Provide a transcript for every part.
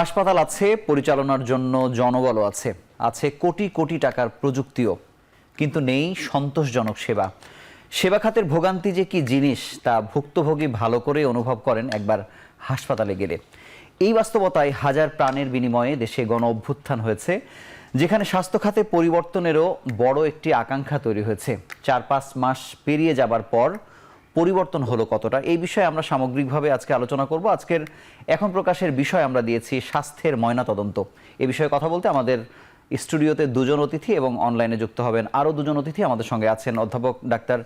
হাসপাতাল আছে, পরিচালনার জন্য জনবলও আছে, আছে কোটি কোটি টাকার প্রযুক্তিও, কিন্তু নেই সন্তোষজনক সেবা। সেবা খাতের ভোগান্তি যে কি জিনিস তা ভুক্তভোগী ভালো করে অনুভব করেন একবার হাসপাতালে গেলে। এই বাস্তবতায় হাজার প্রাণের বিনিময়ে দেশে গণ অভ্যুত্থান হয়েছে, যেখানে স্বাস্থ্য খাতে পরিবর্তনেরও বড় একটি আকাঙ্ক্ষা তৈরি হয়েছে। 4-5 মাস পেরিয়ে যাবার পর পরিবর্তন হলো কতটা, এই বিষয়ে আমরা সামগ্রিকভাবে আজকে আলোচনা করব। আজকের এখন প্রকাশের বিষয় আমরা দিয়েছি স্বাস্থ্যের ময়নাতদন্ত। এ বিষয়ে কথা বলতে আমাদের স্টুডিওতে দুজন অতিথি এবং অনলাইনে যুক্ত হবেন আরও দুজন অতিথি। আমাদের সঙ্গে আছেন অধ্যাপক ডাক্তার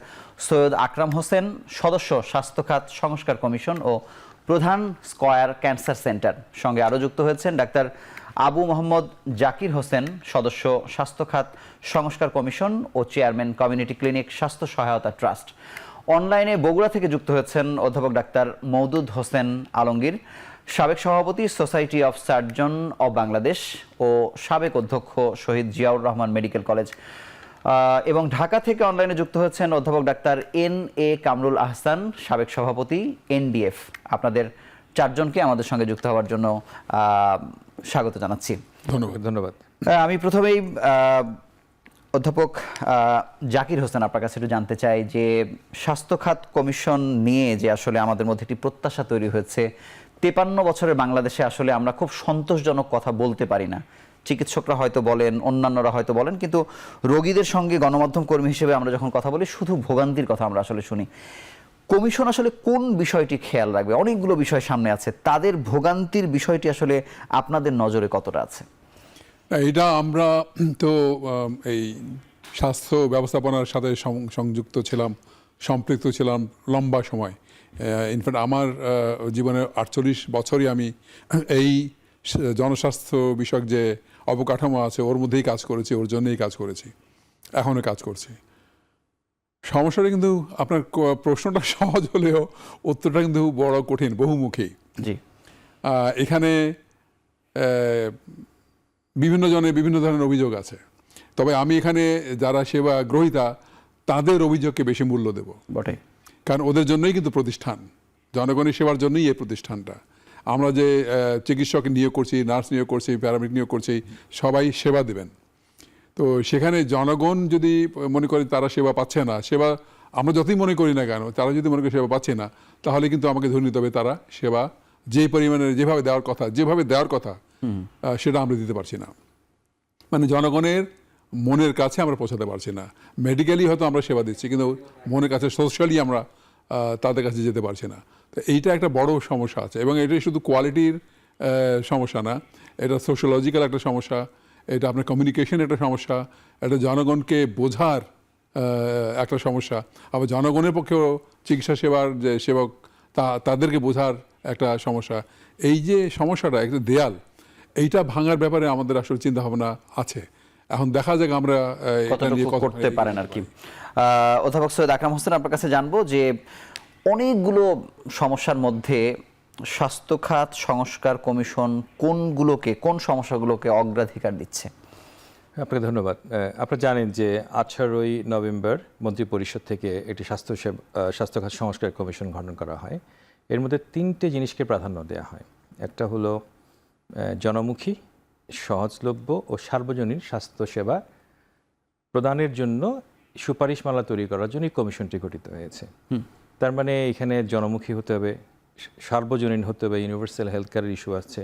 সৈয়দ আকরাম হোসেন, সদস্য স্বাস্থ্য খাত সংস্কার কমিশন ও প্রধান স্কয়ার ক্যান্সার সেন্টার। সঙ্গে আরও যুক্ত হয়েছেন ডাক্তার আবু মোহাম্মদ জাকির হোসেন, সদস্য স্বাস্থ্য খাত সংস্কার কমিশন ও চেয়ারম্যান কমিউনিটি ক্লিনিক স্বাস্থ্য সহায়তা ট্রাস্ট। অনলাইনে বগুড়া থেকে যুক্ত হয়েছেন অধ্যাপক ডাক্তার মওদুদ হোসেন আলমগীর, সাবেক সভাপতি society of surgeon of Bangladesh ও সাবেক অধ্যক্ষ শহীদ জিয়াউর রহমান মেডিকেল কলেজ। এবং ঢাকা থেকে অনলাইনে যুক্ত হয়েছেন অধ্যাপক ডাক্তার এন.এ. কামরুল আহসান, সাবেক সভাপতি এনডিএফ। আপনাদের চারজনকে আমাদের সঙ্গে যুক্ত হওয়ার জন্য স্বাগত জানাচ্ছি। ধন্যবাদ। আমি প্রথমেই অধ্যাপক জাকির হোসেন আপনার কাছে একটু জানতে চাই যে স্বাস্থ্য খাত কমিশন নিয়ে যে আসলে আমাদের মধ্যে একটি প্রত্যাশা তৈরি হয়েছে। 53 বছরের বাংলাদেশে আসলে আমরা খুব সন্তোষজনক কথা বলতে পারি না। চিকিৎসকরা হয়তো বলেন, অন্যান্যরা হয়তো বলেন, কিন্তু রোগীদের সঙ্গে গণমাধ্যম কর্মী হিসেবে আমরা যখন কথা বলি শুধু ভোগান্তির কথা আমরা আসলে শুনি। কমিশন আসলে কোন বিষয়টি খেয়াল রাখবে? অনেকগুলো বিষয় সামনে আছে, তাদের ভোগান্তির বিষয়টি আসলে আপনাদের নজরে কতটা আছে? এটা আমরা তো এই স্বাস্থ্য ব্যবস্থাপনার সাথে সংযুক্ত ছিলাম, সম্পৃক্ত ছিলাম লম্বা সময়। ইনফ্যাক্ট আমার জীবনের 48 বছরই আমি এই জনস্বাস্থ্য বিষয়ক যে অবকাঠামো আছে ওর মধ্যেই কাজ করেছি, ওর জন্যই কাজ করেছি, এখনও কাজ করছি। সমস্যাটা কিন্তু আপনার প্রশ্নটা সহজ হলেও উত্তরটা কিন্তু বড় কঠিন, বহুমুখী। জি, এখানে বিভিন্ন জনের বিভিন্ন ধরনের অভিযোগ আছে, তবে আমি এখানে যারা সেবা গ্রহীতা তাদের অভিযোগকে বেশি মূল্য দেব বটে, কারণ ওদের জন্যই কিন্তু প্রতিষ্ঠান, জনগণের সেবার জন্যই এই প্রতিষ্ঠানটা। আমরা যে চিকিৎসক নিয়োগ করছি, নার্স নিয়োগ করছি, প্যারামেডিক নিয়োগ করছি, সবাই সেবা দেবেন। তো সেখানে জনগণ যদি মনে করে তারা সেবা পাচ্ছে না, সেবা আমরা যতই মনে করি না কেন, তারা যদি মনে করি সেবা পাচ্ছে না, তাহলে কিন্তু আমাকে ধরে নিতে হবে তারা সেবা যে পরিমাণে যেভাবে দেওয়ার কথা সেটা আমরা দিতে পারছি না। মানে জনগণের মনের কাছে আমরা পৌঁছাতে পারছি না। মেডিকেলি হয়তো আমরা সেবা দিচ্ছি, কিন্তু মনের কাছে সোশ্যালি আমরা তাদের কাছে যেতে পারছি না। তো এইটা একটা বড় সমস্যা আছে, এবং এটাই শুধু কোয়ালিটির সমস্যা না, এটা সোশ্যালজিক্যাল একটা সমস্যা, এটা আপনার কমিউনিকেশন একটা সমস্যা, এটা জনগণকে বোঝার একটা সমস্যা, আবার জনগণের পক্ষেও চিকিৎসা সেবার যে সেবক তাদেরকে বোঝার একটা সমস্যা। এই যে সমস্যাটা একটা দেয়াল, এইটা ভাঙার ব্যাপারে আমাদের আসলে চিন্তা ভাবনা আছে। এখন দেখা যাক আমরা করতে পারেন আর কি। অধ্যাপক সৈয়দ আকরাম হোসেন, আপনার কাছে জানবো যে অনেকগুলো সমস্যার মধ্যে স্বাস্থ্য খাত সংস্কার কমিশন কোন সমস্যাগুলোকে অগ্রাধিকার দিচ্ছে? আপনাকে ধন্যবাদ। আপনারা জানেন যে 18ই নভেম্বর মন্ত্রিপরিষদ থেকে একটি স্বাস্থ্য খাত সংস্কার কমিশন গঠন করা হয়। এর মধ্যে 3টে জিনিসকে প্রাধান্য দেওয়া হয়। একটা হলো জনমুখী, সহজলভ্য ও সার্বজনীন স্বাস্থ্যসেবা প্রদানের জন্য সুপারিশমালা তৈরি করার জন্য এই কমিশনটি গঠিত হয়েছে। তার মানে এখানে জনমুখী হতে হবে, সার্বজনীন হতে হবে, ইউনিভার্সাল হেলথ কেয়ারের ইস্যু আছে,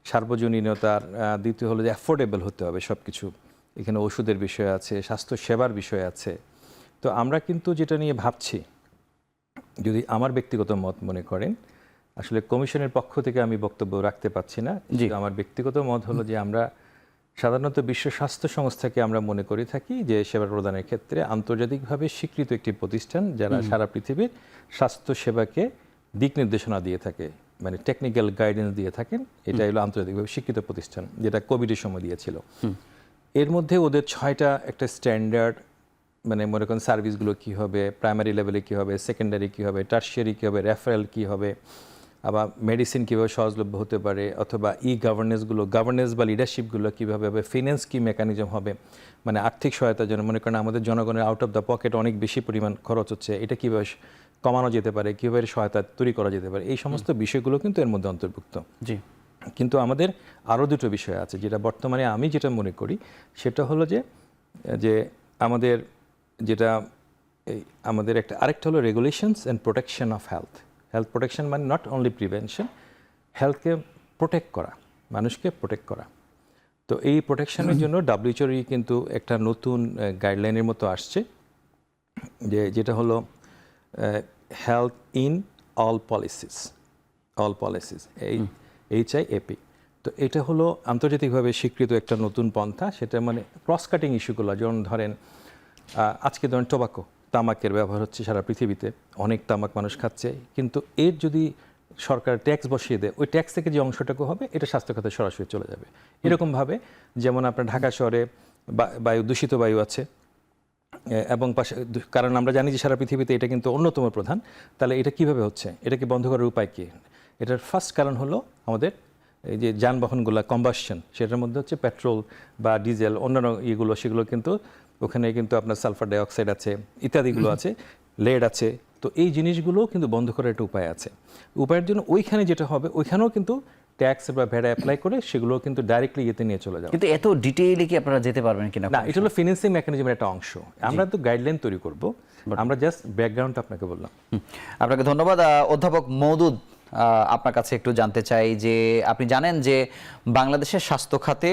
সার্বজনীনতার দ্বিতীয় হলো যে অ্যাফোর্ডেবল হতে হবে সব কিছু। এখানে ওষুধের বিষয় আছে, স্বাস্থ্য সেবার বিষয় আছে। তো আমরা কিন্তু যেটা নিয়ে ভাবছি, যদি আমার ব্যক্তিগত মত মনে করেন, আসলে কমিশনের পক্ষ থেকে আমি বক্তব্য রাখতে পারছি না। আমার ব্যক্তিগত মত হলো যে আমরা সাধারণত বিশ্ব স্বাস্থ্য সংস্থাকে আমরা মনে করে থাকি যে সেবা প্রদানের ক্ষেত্রে আন্তর্জাতিকভাবে স্বীকৃত একটি প্রতিষ্ঠান, যারা সারা পৃথিবীর স্বাস্থ্য সেবাকে দিক নির্দেশনা দিয়ে থাকে, মানে টেকনিক্যাল গাইডেন্স দিয়ে থাকেন। এটা হলো আন্তর্জাতিকভাবে স্বীকৃত প্রতিষ্ঠান, যেটা কোভিডের সময় দিয়েছিল। এর মধ্যে ওদের 6টা একটা স্ট্যান্ডার্ড, মানে মনে করেন সার্ভিসগুলো কী হবে, প্রাইমারি লেভেলে কী হবে, সেকেন্ডারি কী হবে, টার্সিয়ারি কী হবে, রেফারেল কী হবে, আবার মেডিসিন কীভাবে সহজলভ্য হতে পারে, অথবা গভর্নেন্স বা লিডারশিপগুলো কীভাবে হবে, ফিন্যান্স কী মেকানিজম হবে, মানে আর্থিক সহায়তার জন্য মনে করেন আমাদের জনগণের আউট অফ দ্য পকেট অনেক বেশি পরিমাণ খরচ হচ্ছে, এটা কীভাবে কমানো যেতে পারে, কীভাবে সহায়তা তৈরি করা যেতে পারে, এই সমস্ত বিষয়গুলো কিন্তু এর মধ্যে অন্তর্ভুক্ত। জি, কিন্তু আমাদের আরও দুটো বিষয় আছে, যেটা বর্তমানে আমি যেটা মনে করি সেটা হলো যে আমাদের যেটা আমাদের আরেকটা হলো regulations and protection of health protection মানে নট অনলি প্রিভেনশন, হেলথকে প্রোটেক্ট করা, মানুষকে প্রোটেক্ট করা। তো এই প্রোটেকশনের জন্য ডাব্লিউএইচওর কিন্তু একটা নতুন গাইডলাইনের মতো আসছে, যেটা হলো health in all policies HIAP। তো এটা হলো আন্তর্জাতিকভাবে স্বীকৃত একটা নতুন পন্থা, সেটা মানে ক্রস কাটিং ইস্যুগুলো, যেমন ধরেন আজকে ধরেন তামাকের ব্যবহার হচ্ছে সারা পৃথিবীতে, অনেক তামাক মানুষ খাচ্ছে, কিন্তু এর যদি সরকার ট্যাক্স বসিয়ে দেয়, ওই ট্যাক্স থেকে যে অংশটুকু হবে এটা স্বাস্থ্য খাতে সরাসরি চলে যাবে। এরকমভাবে যেমন আপনার ঢাকা শহরে দূষিত বায়ু আছে, এবং কারণ আমরা জানি যে সারা পৃথিবীতে এটা কিন্তু অন্যতম প্রধান, তাহলে এটা কিভাবে হচ্ছে, এটাকে বন্ধ করার উপায় কী? এটার ফার্স্ট কারণ হলো আমাদের এই যে যানবাহনগুলো কম্বাসশন, সেটার মধ্যে হচ্ছে পেট্রোল বা ডিজেল অন্যান্য ইয়েগুলো, সেগুলো কিন্তু ওখানে কিন্তু আপনার সালফার ডাইঅক্সাইড আছে, ইত্যাদিগুলো আছে, লেড আছে। তো এই জিনিসগুলো কিন্তু বন্ধ করার একটা উপায় আছে। উপায়ের জন্য ওইখানে যেটা হবে, ওইখানেও কিন্তু ট্যাক্স বা ভ্যাট অ্যাপ্লাই করে সেগুলো কিন্তু ডাইরেক্টলি ইয়েতে নিয়ে চলে যাবে। কিন্তু এত ডিটেইলে কি আপনারা যেতে পারবেন কিনা? না, এটা হলো ফিন্যান্সিং মেকানিজমের একটা অংশ। আমরা তো গাইডলাইন তৈরি করব, আমরা জাস্ট ব্যাকগ্রাউন্ড আপনাকে বললাম। আপনাকে ধন্যবাদ। অধ্যাপক মওদুদ, আপনার কাছে একটু জানতে চাই যে আপনি জানেন যে বাংলাদেশের স্বাস্থ্য খাতে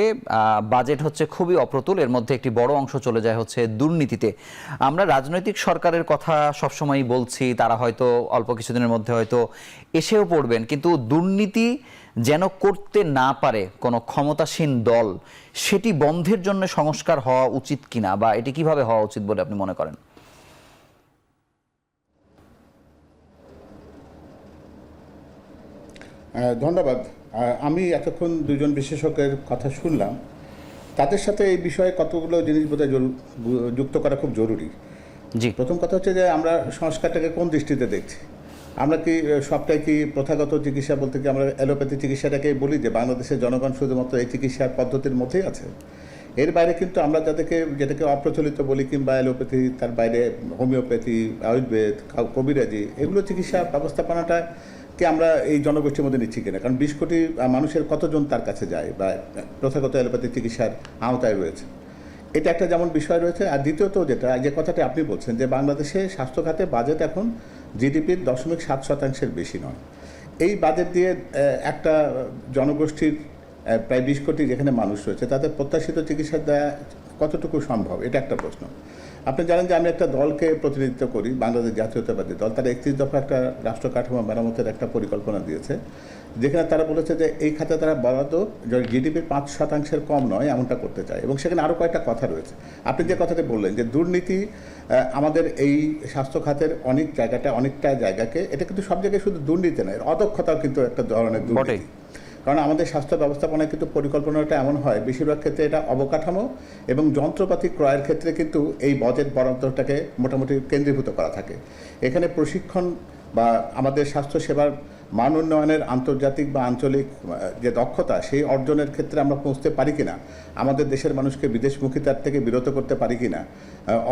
বাজেট হচ্ছে খুবই অপ্রতুল, এর মধ্যে একটি বড় অংশ চলে যায় হচ্ছে দুর্নীতিতে। আমরা রাজনৈতিক সরকারের কথা সবসময়ই বলছি, তারা হয়তো অল্প কিছুদিনের মধ্যে হয়তো এসেও পড়বেন, কিন্তু দুর্নীতি যেন করতে না পারে কোনো ক্ষমতাসীন দল, সেটি বন্ধের জন্য সংস্কার হওয়া উচিত কিনা, বা এটি কিভাবে হওয়া উচিত বলে আপনি মনে করেন? ধন্যবাদ। আমি এতক্ষণ দুজন বিশেষজ্ঞের কথা শুনলাম, তাদের সাথে এই বিষয়ে কতগুলো জিনিস বোধহয় যুক্ত করা খুব জরুরি। জি, প্রথম কথা হচ্ছে যে আমরা সংস্কারটাকে কোন দৃষ্টিতে দেখছি। আমরা কি সবটাই কি প্রথাগত চিকিৎসা বলতে কি আমরা অ্যালোপ্যাথি চিকিৎসাটাকেই বলি যে বাংলাদেশের জনগণ শুধুমাত্র এই চিকিৎসার পদ্ধতির মধ্যেই আছে? এর বাইরে কিন্তু আমরা যেটাকে অপ্রচলিত বলি, কিংবা অ্যালোপ্যাথি, তার বাইরে হোমিওপ্যাথি, আয়ুর্বেদ, কবিরাজি, এগুলো চিকিৎসা ব্যবস্থাপনাটা কি আমরা এই জনগোষ্ঠীর মধ্যে নিচ্ছি কিনা? কারণ 20 কোটি মানুষের কতজন তার কাছে যায় বা প্রথাগত অ্যালোপ্যাথি চিকিৎসার আওতায় রয়েছে, এটা একটা যেমন বিষয় রয়েছে। আর দ্বিতীয়ত যে কথাটা আপনি বলছেন যে বাংলাদেশে স্বাস্থ্য খাতে বাজেট এখন জিডিপির 0.7% বেশি নয়। এই বাজেট দিয়ে একটা জনগোষ্ঠীর প্রায় 20 কোটি যেখানে মানুষ রয়েছে তাদের প্রত্যাশিত চিকিৎসা দেওয়া কতটুকু সম্ভব, এটা একটা প্রশ্ন। আপনি জানেন যে আমি একটা দলকে প্রতিনিধিত্ব করি, বাংলাদেশ জাতীয়তাবাদী দল। তারা 31 দফা একটা রাষ্ট্র কাঠামো মেরামতের একটা পরিকল্পনা দিয়েছে, যেখানে তারা বলেছে যে এই খাতে তারা বরাদ্দ জিডিপির 5% কম নয় এমনটা করতে চায়। এবং সেখানে আরও কয়েকটা কথা রয়েছে। আপনি যে কথাটি বললেন যে দুর্নীতি আমাদের এই স্বাস্থ্য খাতের অনেকটা জায়গাকে, এটা কিন্তু সব জায়গায় শুধু দুর্নীতি নয়, অদক্ষতাও কিন্তু একটা ধরনের দুর্নীতি। কারণ আমাদের স্বাস্থ্য ব্যবস্থাপনায় কিন্তু পরিকল্পনাটা এমন হয়, বেশিরভাগ ক্ষেত্রে এটা অবকাঠামো এবং যন্ত্রপাতি ক্রয়ের ক্ষেত্রে কিন্তু এই বাজেট বরাদ্দটাকে মোটামুটি কেন্দ্রীভূত করা থাকে। এখানে প্রশিক্ষণ বা আমাদের স্বাস্থ্য সেবার মান উন্নয়নের আন্তর্জাতিক বা আঞ্চলিক যে দক্ষতা, সেই অর্জনের ক্ষেত্রে আমরা পৌঁছতে পারি কিনা, আমাদের দেশের মানুষকে বিদেশমুখিতার থেকে বিরত করতে পারি কিনা,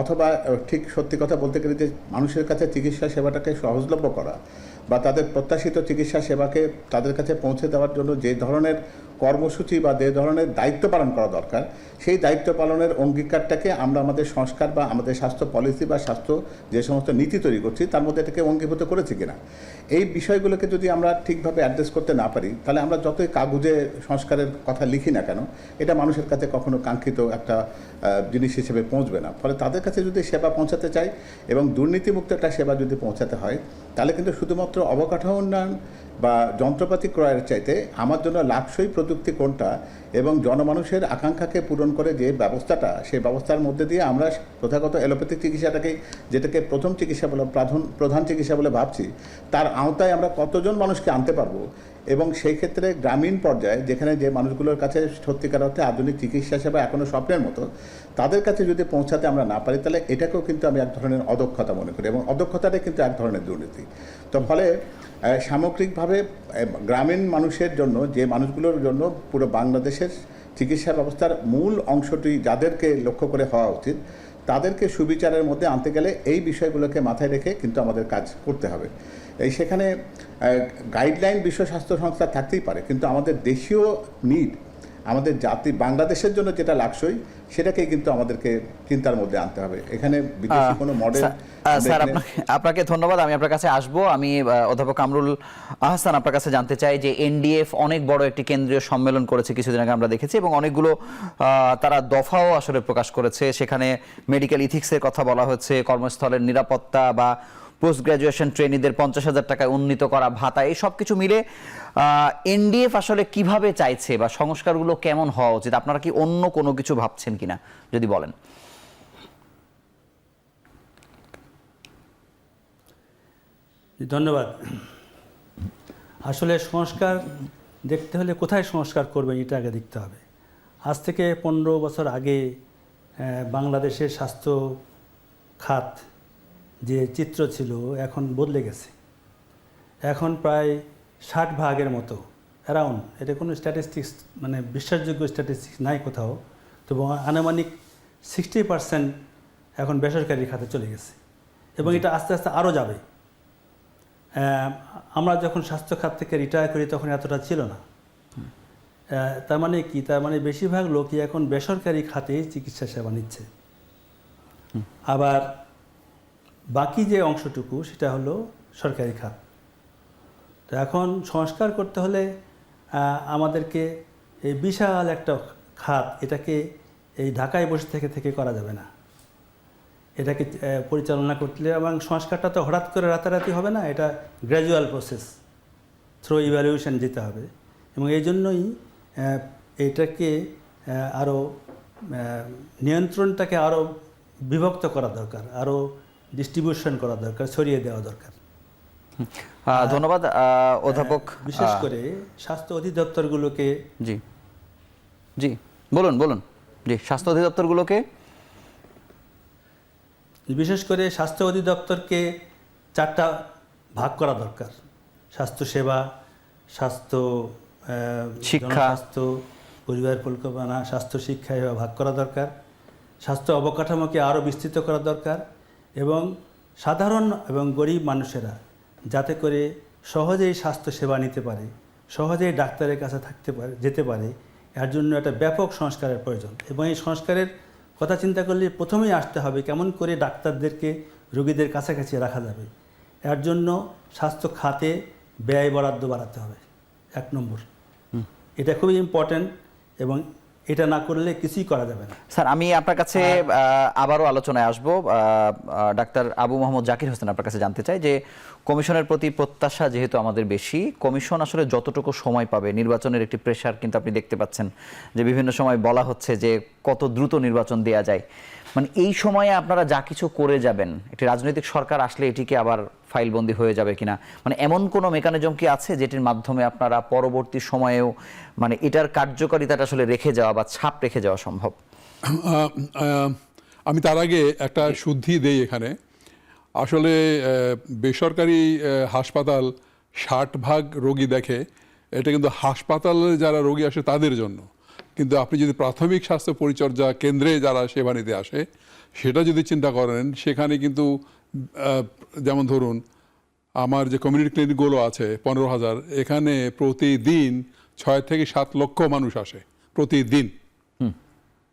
অথবা ঠিক সত্যি কথা বলতে গেলে যে মানুষের কাছে চিকিৎসা সেবাটাকে সহজলভ্য করা বা তাদের প্রত্যাশিত চিকিৎসা সেবাকে তাদের কাছে পৌঁছে দেওয়ার জন্য যে ধরনের কর্মসূচি বা যে ধরনের দায়িত্ব পালন করা দরকার, সেই দায়িত্ব পালনের অঙ্গীকারটাকে আমরা আমাদের সংস্কার বা আমাদের স্বাস্থ্য পলিসি বা স্বাস্থ্য যে সমস্ত নীতি তৈরি করছি তার মধ্যে এটাকে অঙ্গীভূত করেছি কিনা, এই বিষয়গুলোকে যদি আমরা ঠিকভাবে অ্যাড্রেস করতে না পারি, তাহলে আমরা যতই কাগজে সংস্কারের কথা লিখি না কেন, এটা মানুষের কাছে কখনো কাঙ্ক্ষিত একটা জিনিস হিসেবে পৌঁছবে না। ফলে তাদের কাছে যদি সেবা পৌঁছাতে চাই এবং দুর্নীতিমুক্ত একটা সেবা যদি পৌঁছাতে হয়, তাহলে কিন্তু শুধুমাত্র অবকাঠামো উন্নয়ন বা যন্ত্রপাতি ক্রয়ের চাইতে আমার জন্য লাভসই প্রযুক্তি কোনটা এবং জনমানুষের আকাঙ্ক্ষাকে পূরণ করে যে ব্যবস্থাটা, সেই ব্যবস্থার মধ্যে দিয়ে আমরা প্রথাগত অ্যালোপ্যাথিক চিকিৎসাটাকেই, যেটাকে প্রথম চিকিৎসা বলে প্রধান চিকিৎসা বলে ভাবছি, তার আওতায় আমরা কতজন মানুষকে আনতে পারবো। এবং সেই ক্ষেত্রে গ্রামীণ পর্যায়ে যেখানে যে মানুষগুলোর কাছে সত্যিকার অর্থে আধুনিক চিকিৎসা সেবা এখনও স্বপ্নের মতো, তাদের কাছে যদি পৌঁছাতে আমরা না পারি, তাহলে এটাকেও কিন্তু আমি এক ধরনের অদক্ষতা মনে করি এবং অদক্ষতাটাই কিন্তু এক ধরনের দুর্নীতি। তো ফলে সামগ্রিকভাবে গ্রামীণ মানুষের জন্য, যে মানুষগুলোর জন্য পুরো বাংলাদেশের চিকিৎসা ব্যবস্থার মূল অংশটি যাদেরকে লক্ষ্য করে হওয়া উচিত, তাদেরকে সুবিচারের মধ্যে আনতে গেলে এই বিষয়গুলোকে মাথায় রেখে কিন্তু আমাদের কাজ করতে হবে। এই সেখানে গাইডলাইন বিশ্ব স্বাস্থ্য সংস্থা থাকতেই পারে, কিন্তু আমাদের দেশীয় নিড, আমাদের জাতি বাংলাদেশের জন্য যেটা লাগসই সেটাকেই কিন্তু আমাদেরকে চিন্তার মধ্যে আনতে হবে। এখানে বিদেশি কোনো মডেল। স্যার আপনাকে ধন্যবাদ। আমি আপনার কাছে আসবো। আমি অধ্যাপক কামরুল আহসান আপনার কাছে জানতে চাই যে এনডিএফ অনেক বড় একটি কেন্দ্রীয় সম্মেলন করেছে কিছুদিন আগে আমরা দেখেছি, এবং অনেকগুলো তারা দফাও আসলে প্রকাশ করেছে। সেখানে মেডিকেল ইথিক্সের কথা বলা হচ্ছে, কর্মস্থলের নিরাপত্তা বা পোস্ট গ্রাজুয়েশন ট্রেনিদের 50,000 টাকায় উন্নীত করা ভাতা, এই সব কিছু মিলে এনডিএফ আসলে কিভাবে চাইছে বা সংস্কারগুলো কেমন হওয়া উচিত? আপনারা কি অন্য কোনো কিছু ভাবছেন কিনা যদি বলেন। ধন্যবাদ। আসলে সংস্কার দেখতে হলে কোথায় সংস্কার করবেন এটা আগে দেখতে হবে। আজ থেকে 15 বছর আগে বাংলাদেশের স্বাস্থ্য খাত যে চিত্র ছিল এখন বদলে গেছে। এখন প্রায় 60% মতো অ্যারাউন্ড, এটা কোনো স্ট্যাটিস্টিক্স মানে বিশ্বাসযোগ্য স্ট্যাটিস্টিক্স নাই কোথাও, তবু আনুমানিক 60% এখন বেসরকারি খাতে চলে গেছে, এবং এটা আস্তে আস্তে আরও যাবে। আমরা যখন স্বাস্থ্য খাত থেকে রিটায়ার করি তখন এতটা ছিল না। তার মানে কি? তার মানে বেশিরভাগ লোকই এখন বেসরকারি খাতেই চিকিৎসা সেবা নিচ্ছে। আবার বাকি যে অংশটুকু সেটা হলো সরকারি খাত। তো এখন সংস্কার করতে হলে আমাদেরকে এই বিশাল একটা খাত, এটাকে এই ঢাকায় বসে থেকে করা যাবে না। এটাকে পরিচালনা করতে, এবং সংস্কারটা তো হঠাৎ করে রাতারাতি হবে না, এটা গ্র্যাজুয়াল প্রসেস, থ্রু ইভ্যালুয়েশন যেতে হবে। এবং এই জন্যই এটাকে আরও নিয়ন্ত্রণটাকে আরও বিভক্ত করা দরকার, আরও ডিস্ট্রিবিউশন করা দরকার, ছড়িয়ে দেওয়া দরকার। ধন্যবাদ অধ্যাপক। বিশেষ করে স্বাস্থ্য অধিদপ্তরগুলোকে। জি জি বলুন বলুন। জি, স্বাস্থ্য অধিদপ্তরগুলোকে, বিশেষ করে স্বাস্থ্য অধিদপ্তরকে 4টা ভাগ করা দরকার। স্বাস্থ্য সেবা, স্বাস্থ্য শিক্ষা, স্বাস্থ্য পরিবার পরিকল্পনা, স্বাস্থ্য শিক্ষা এভাবে ভাগ করা দরকার। স্বাস্থ্য অবকাঠামোকে আরও বিস্তৃত করা দরকার, এবং সাধারণ এবং গরিব মানুষেরা যাতে করে সহজেই স্বাস্থ্য সেবা নিতে পারে, সহজেই ডাক্তারের কাছে যেতে পারে, এর জন্য একটা ব্যাপক সংস্কারের প্রয়োজন। এবং এই সংস্কারের কথা চিন্তা করলে প্রথমেই আসতে হবে কেমন করে ডাক্তারদেরকে রোগীদের কাছাকাছি রাখা যাবে। এর জন্য স্বাস্থ্য খাতে ব্যয় বরাদ্দ বাড়াতে হবে 1 নম্বর। এটা খুবই ইম্পর্ট্যান্ট, এবং এটা না করলে কিছুই করা যাবে না। স্যার আমি আপনার কাছে আবারও আলোচনায় আসবো। ডাক্তার আবু মোহাম্মদ জাকির হোসেন আপনার কাছে জানতে চাই যে কমিশনের প্রতি প্রত্যাশা যেহেতু আমাদের বেশি, কমিশন আসলে যতটুকু সময় পাবে, নির্বাচনের একটি প্রেশার কিন্তু আপনি দেখতে পাচ্ছেন যে বিভিন্ন সময় বলা হচ্ছে যে কত দ্রুত নির্বাচন দেয়া যায়, মানে এই সময়ে আপনারা যা কিছু করে যাবেন, একটি রাজনৈতিক সরকার আসলে এটিকে আবার ফাইলবন্দি হয়ে যাবে কিনা, মানে এমন কোনো মেকানিজম কি আছে যেটির মাধ্যমে আপনারা পরবর্তী সময়েও মানে এটার কার্যকারিতাটা আসলে রেখে যাওয়া বা ছাপ রেখে যাওয়া সম্ভব? আমি তার আগে একটা শুদ্ধি দেই এখানে। আসলে বেসরকারি হাসপাতাল 60% রোগী দেখে, এটা কিন্তু হাসপাতালে যারা রোগী আসে তাদের জন্য। কিন্তু আপনি যদি প্রাথমিক স্বাস্থ্য পরিচর্যা কেন্দ্রে যারা সেবা নিতে আসে সেটা যদি চিন্তা করেন, সেখানে কিন্তু যেমন ধরুন আমার যে কমিউনিটি ক্লিনিকগুলো আছে 15,000, এখানে প্রতিদিন 6 থেকে 7 লক্ষ মানুষ আসে প্রতিদিন।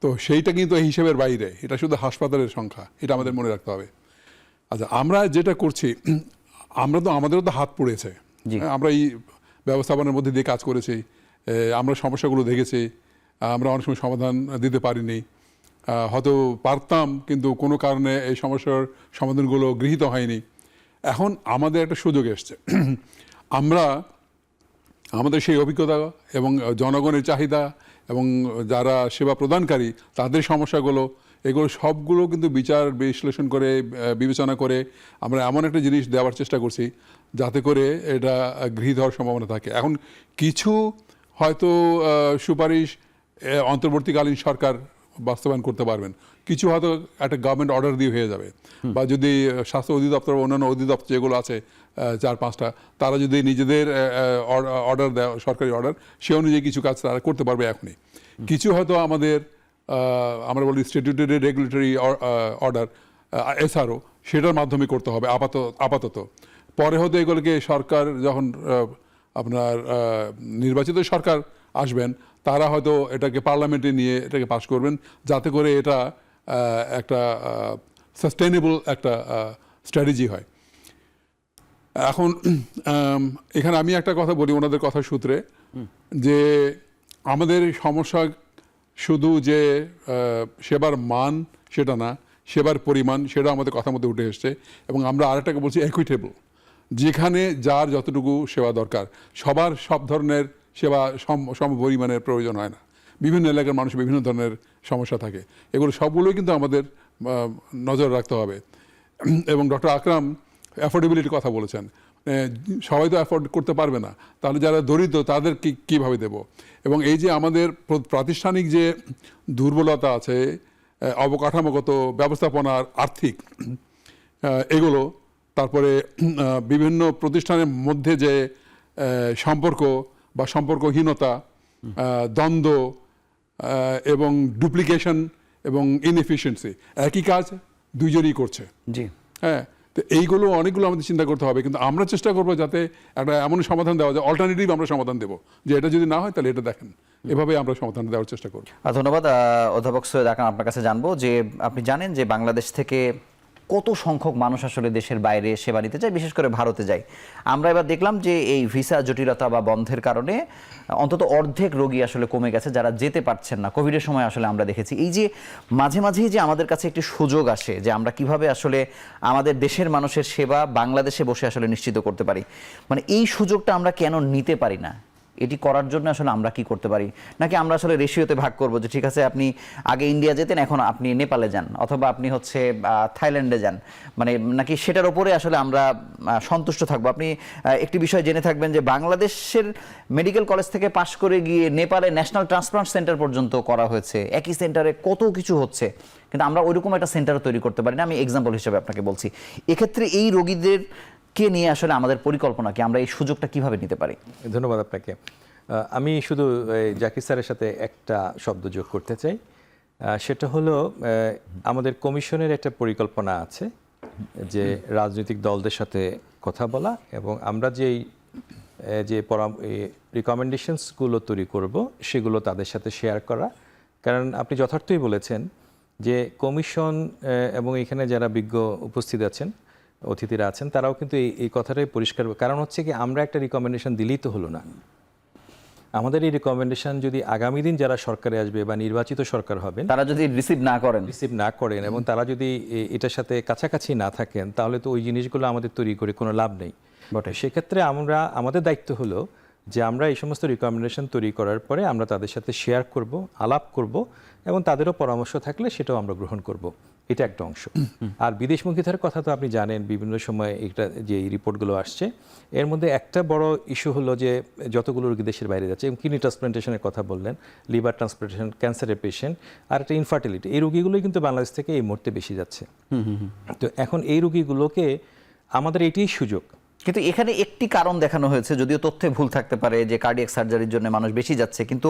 তো সেইটা কিন্তু এই হিসেবের বাইরে, এটা শুধু হাসপাতালের সংখ্যা, এটা আমাদের মনে রাখতে হবে। আচ্ছা, আমরা যেটা করছি, আমাদেরও তো হাত পড়েছে, আমরা এই ব্যবস্থাপনার মধ্যে দিয়ে কাজ করেছি, আমরা সমস্যাগুলো দেখেছি, আমরা অনেক সময় সমাধান দিতে পারিনি, হয়তো পারতাম কিন্তু কোনো কারণে এই সমস্যার সমাধানগুলো গৃহীত হয়নি। এখন আমাদের একটা সুযোগ এসছে, আমরা আমাদের সেই অভিজ্ঞতা এবং জনগণের চাহিদা এবং যারা সেবা প্রদানকারী তাদের সমস্যাগুলো, এগুলো সবগুলো কিন্তু বিচার বিশ্লেষণ করে বিবেচনা করে আমরা এমন একটা জিনিস দেওয়ার চেষ্টা করছি যাতে করে এটা গৃহীত হওয়ার সম্ভাবনা থাকে। এখন কিছু হয়তো সুপারিশ অন্তর্বর্তীকালীন সরকার বাস্তবায়ন করতে পারবেন, কিছু হয়তো একটা গভর্নমেন্ট অর্ডার দিয়ে হয়ে যাবে, বা যদি স্বাস্থ্য অধিদপ্তর অন্যান্য অধিদপ্তর যেগুলো আছে 4-5টা, তারা যদি নিজেদের অর্ডার দেয়, সরকারি অর্ডার, সে অনুযায়ী কিছু কাজ তারা করতে পারবে এখনই। কিছু হয়তো আমাদের আমরা বলি স্ট্যাটিউটরি রেগুলেটরি অর্ডার SRO, সেটার মাধ্যমে করতে হবে আপাতত। পরে হয়তো এগুলোকে সরকার যখন আপনার নির্বাচিত সরকার আসবেন, তারা হয়তো এটাকে পার্লামেন্টে নিয়ে এটাকে পাশ করবেন, যাতে করে এটা একটা সাস্টেনেবল একটা স্ট্র্যাটেজি হয়। এখন এখানে আমি একটা কথা বলি ওনাদের কথার সূত্রে, যে আমাদের সমস্যা শুধু যে সেবার মান সেটা না, সেবার পরিমাণ সেটা আমাদের কথার মধ্যে উঠে এসছে। এবং আমরা আরেকটাকে বলছি ইকুইটেবল, যেখানে যার যতটুকু সেবা দরকার, সবার সব ধরনের সেবা সম পরিমাণের প্রয়োজন হয় না। বিভিন্ন এলাকার মানুষ বিভিন্ন ধরনের সমস্যা থাকে, এগুলো সবগুলোই কিন্তু আমাদের নজর রাখতে হবে। এবং ডক্টর আকরাম অ্যাফোর্ডেবিলিটির কথা বলেছেন, সবাই তো অ্যাফোর্ড করতে পারবে না, তাহলে যারা দরিদ্র তাদের কীভাবে দেব। এবং এই যে আমাদের প্রাতিষ্ঠানিক যে দুর্বলতা আছে, অবকাঠামোগত ব্যবস্থাপনার, আর্থিক এগুলো, তারপরে বিভিন্ন প্রতিষ্ঠানের মধ্যে যে সম্পর্ক বা সম্পর্কহীনতা, দ্বন্দ্ব এবং ডুপ্লিকেশন এবং ইনএফিশিয়েন্সি, একই কাজ দুইজনই করছে। জি, হ্যাঁ, তো এইগুলো অনেকগুলো আমাদের চিন্তা করতে হবে, কিন্তু আমরা চেষ্টা করবো যাতে একটা এমন সমাধান দেওয়া যায়, অল্টারনেটিভ আমরা সমাধান দেবো, যে এটা যদি না হয় তাহলে এটা দেখেন, এভাবে আমরা সমাধান দেওয়ার চেষ্টা করব। ধন্যবাদ। অধ্যাপক সৈয়দ আকরাম, আপনার কাছে জানবো যে আপনি জানেন যে বাংলাদেশ থেকে কত সংখ্যক মানুষ আসলে দেশের বাইরে সেবা নিতে যায়, বিশেষ করে ভারতে যায়। আমরা এবার দেখলাম যে এই ভিসা জটিলতা বা বন্ধের কারণে অন্তত অর্ধেক রোগী আসলে কমে গেছে, যারা যেতে পারছেন না। কোভিডের সময় আসলে আমরা দেখেছি এই যে মাঝে মাঝেই যে আমাদের কাছে একটি সুযোগ আসে যে আমরা কিভাবে আসলে আমাদের দেশের মানুষের সেবা বাংলাদেশে বসে আসলে নিশ্চিত করতে পারি, মানে এই সুযোগটা আমরা কেন নিতে পারি না? এটি করার জন্য আসলে আমরা কি করতে পারি? নাকি আমরা আসলে রেশিওতে ভাগ করবো যে ঠিক আছে আপনি আগে ইন্ডিয়া যেতেন, এখন আপনি নেপালে যান, অথবা আপনি হচ্ছে থাইল্যান্ডে যান, মানে নাকি সেটার উপরে আসলে আমরা সন্তুষ্ট থাকবো? আপনি একটি বিষয় জেনে থাকবেন যে বাংলাদেশের মেডিকেল কলেজ থেকে পাশ করে গিয়ে নেপালে ন্যাশনাল ট্রান্সপ্লান্ট সেন্টার পর্যন্ত করা হয়েছে। একই সেন্টারে কত কিছু হচ্ছে, কিন্তু আমরা ওইরকম একটা সেন্টার তৈরি করতে পারি না। আমি এক্সাম্পল হিসেবে আপনাকে বলছি। এক্ষেত্রে এই রোগীদের কে নিয়ে আসলে আমাদের পরিকল্পনা কি, আমরা এই সুযোগটা কিভাবে নিতে পারি? ধন্যবাদ আপনাকে। আমি শুধু জাকির স্যারের সাথে একটা শব্দ যোগ করতে চাই, সেটা হলো আমাদের কমিশনের একটা পরিকল্পনা আছে যে রাজনৈতিক দলদের সাথে কথা বলা, এবং আমরা যে রিকমেন্ডেশনসগুলো তৈরি করব সেগুলো তাদের সাথে শেয়ার করা। কারণ আপনি যথার্থই বলেছেন যে কমিশন এবং এখানে যারা বিজ্ঞ উপস্থিত আছেন, অতিথিরা আছেন, তারাও কিন্তু এই কথাটাই পরিষ্কার। কারণ হচ্ছে কি, আমরা একটা রিকমেন্ডেশন দিলেই তো হলো না। আমাদের এই রিকমেন্ডেশন যদি আগামী দিন যারা সরকারে আসবে বা নির্বাচিত সরকার হবেন, তারা যদি রিসিভ না করেন এবং তারা যদি এটার সাথে কাছাকাছি না থাকেন, তাহলে তো ওই জিনিসগুলো আমাদের তৈরি করে কোনো লাভ নেই। সেক্ষেত্রে আমাদের দায়িত্ব হলো যে আমরা এই সমস্ত রিকমেন্ডেশন তৈরি করার পরে আমরা তাদের সাথে শেয়ার করব, আলাপ করব, এবং তাদেরও পরামর্শ থাকলে সেটাও আমরা গ্রহণ করব। এটা একটা অংশ। আর বিদেশমুখীদের কথা তো আপনি জানেন, বিভিন্ন সময় এটা যে রিপোর্টগুলো আসছে, এর মধ্যে একটা বড় ইস্যু হলো যে যতগুলো রোগী দেশের বাইরে যাচ্ছে, এবং কিডনি ট্রান্সপ্লান্টেশনের কথা বললেন, লিভার ট্রান্সপ্লান্টেশন, ক্যান্সারের পেশেন্ট, আর একটা ইনফার্টিলিটি, এই রোগীগুলোই কিন্তু বাংলাদেশ থেকে এই মুহূর্তে বেশি যাচ্ছে। তো এখন এই রোগীগুলোকে আমাদের এটাই সুযোগ। কিন্তু এখানে একটি কারণ দেখানো হয়েছে, যদিও তথ্যে ভুল থাকতে পারে, যে কার্ডিয়াক সার্জারির জন্য মানুষ বেশি যাচ্ছে, কিন্তু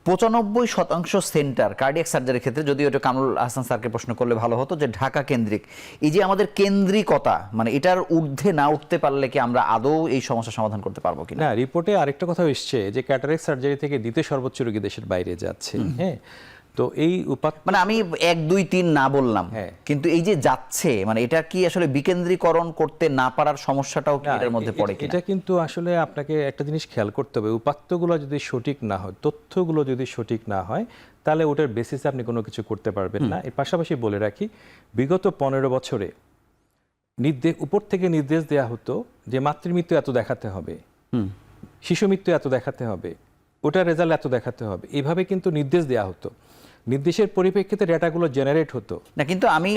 95% সেন্টার কার্ডিয়াক সার্জারির ক্ষেত্রে, যদিও এটা কামরুল হাসান স্যারকে প্রশ্ন করলে ভালো হতো, যে ঢাকা কেন্দ্রিক। এই যে আমাদের কেন্দ্রিকতা, মানে এটার ঊর্ধ্বে না উঠতে পারলে কি আমরা আদৌ এই সমস্যা সমাধান করতে পারবো কিনা? না, রিপোর্টে আরেকটা কথা এসছে যে ক্যাটারাক্ট সার্জারি থেকে দ্বিতীয় সর্বোচ্চ রোগী দেশের বাইরে যাচ্ছে। হ্যাঁ, তো এই মানে আমি 1, 2, 3 না বললাম, কিন্তু এই যে যাচ্ছে, মানে এটা কি আসলে বিকেন্দ্রীকরণ করতে না পারার সমস্যাটাও কি এর মধ্যে পড়ে কিনা? এটা কিন্তু আসলে আপনাকে একটা জিনিস খেয়াল করতে হবে, উপাত্তগুলো যদি সঠিক না হয়, তথ্যগুলো যদি সঠিক না হয়, তাহলে ওটার বেসিসে আপনি কোনো কিছু করতে পারবেন না। এর পাশাপাশি বলে রাখি, বিগত 15 বছরে উপর থেকে নির্দেশ দেওয়া হতো যে মাতৃমৃত্যু এত দেখাতে হবে, শিশু মৃত্যু এত দেখাতে হবে, ওটার রেজাল্ট এত দেখাতে হবে, এইভাবে কিন্তু নির্দেশ দেওয়া হতো। নির্দেশের পরিপ্রেক্ষিতে ডেটাগুলো জেনারেট হতো না, কিন্তু আমি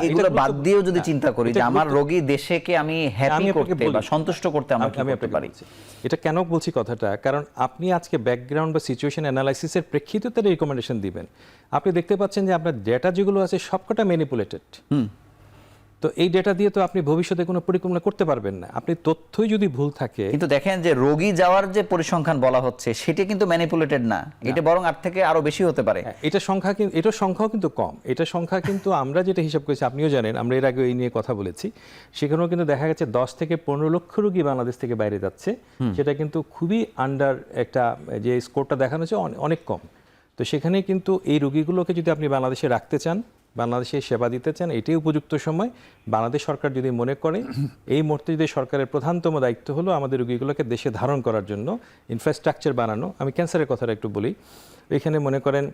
এগুলো বাদ দিয়েও যদি চিন্তা করি যে আমার রোগী দেশকে আমি হ্যাপি করতে বা সন্তুষ্ট করতে আমরা কি করতে পারি? এটা কেন বলছি কথাটা, কারণ আপনি আজকে ব্যাকগ্রাউন্ড বা সিচুয়েশন অ্যানালাইসিসের প্রেক্ষিতে রিকমেন্ডেশন দিবেন। আপনি দেখতে পাচ্ছেন যে আপনার ডেটা যেগুলো আছে সবকটা ম্যানিপুলেটেড। তো এই ডেটা দিয়ে তো আপনি ভবিষ্যতে কোনো পরিকল্পনা করতে পারবেন না। আপনি তথ্যই যদি ভুল থাকে, কিন্তু দেখেন যে রোগী যাওয়ার যে পরিসংখ্যান বলা হচ্ছে সেটা কিন্তু ম্যানিপুলেটেড না, এটা বরং আর থেকে আরো বেশি হতে পারে। এটার সংখ্যাও কিন্তু কম। এটার সংখ্যা কিন্তু আমরা যেটা হিসাব করেছি, আপনিও জানেন, আমরা এর আগে এই নিয়ে কথা বলেছি, সেখানেও কিন্তু দেখা গেছে 10 থেকে 15 লক্ষ রোগী বাংলাদেশ থেকে বাইরে যাচ্ছে। সেটা কিন্তু খুবই আন্ডার একটা যে স্কোরটা দেখানো হচ্ছে অনেক কম। তো সেখানে কিন্তু এই রোগীগুলোকে যদি আপনি বাংলাদেশে রাখতে চান, বাংলাদেশে সেবা দিতে চান, এটাই উপযুক্ত সময়। বাংলাদেশ সরকার যদি মনে করে এই মুহূর্তে যদি সরকারের প্রধানতম দায়িত্ব হলো আমাদের রোগীগুলোকে দেশে ধারণ করার জন্য ইনফ্রাস্ট্রাকচার বানানো। আমি ক্যান্সারের কথাটা একটু বলি, এখানে মনে করেন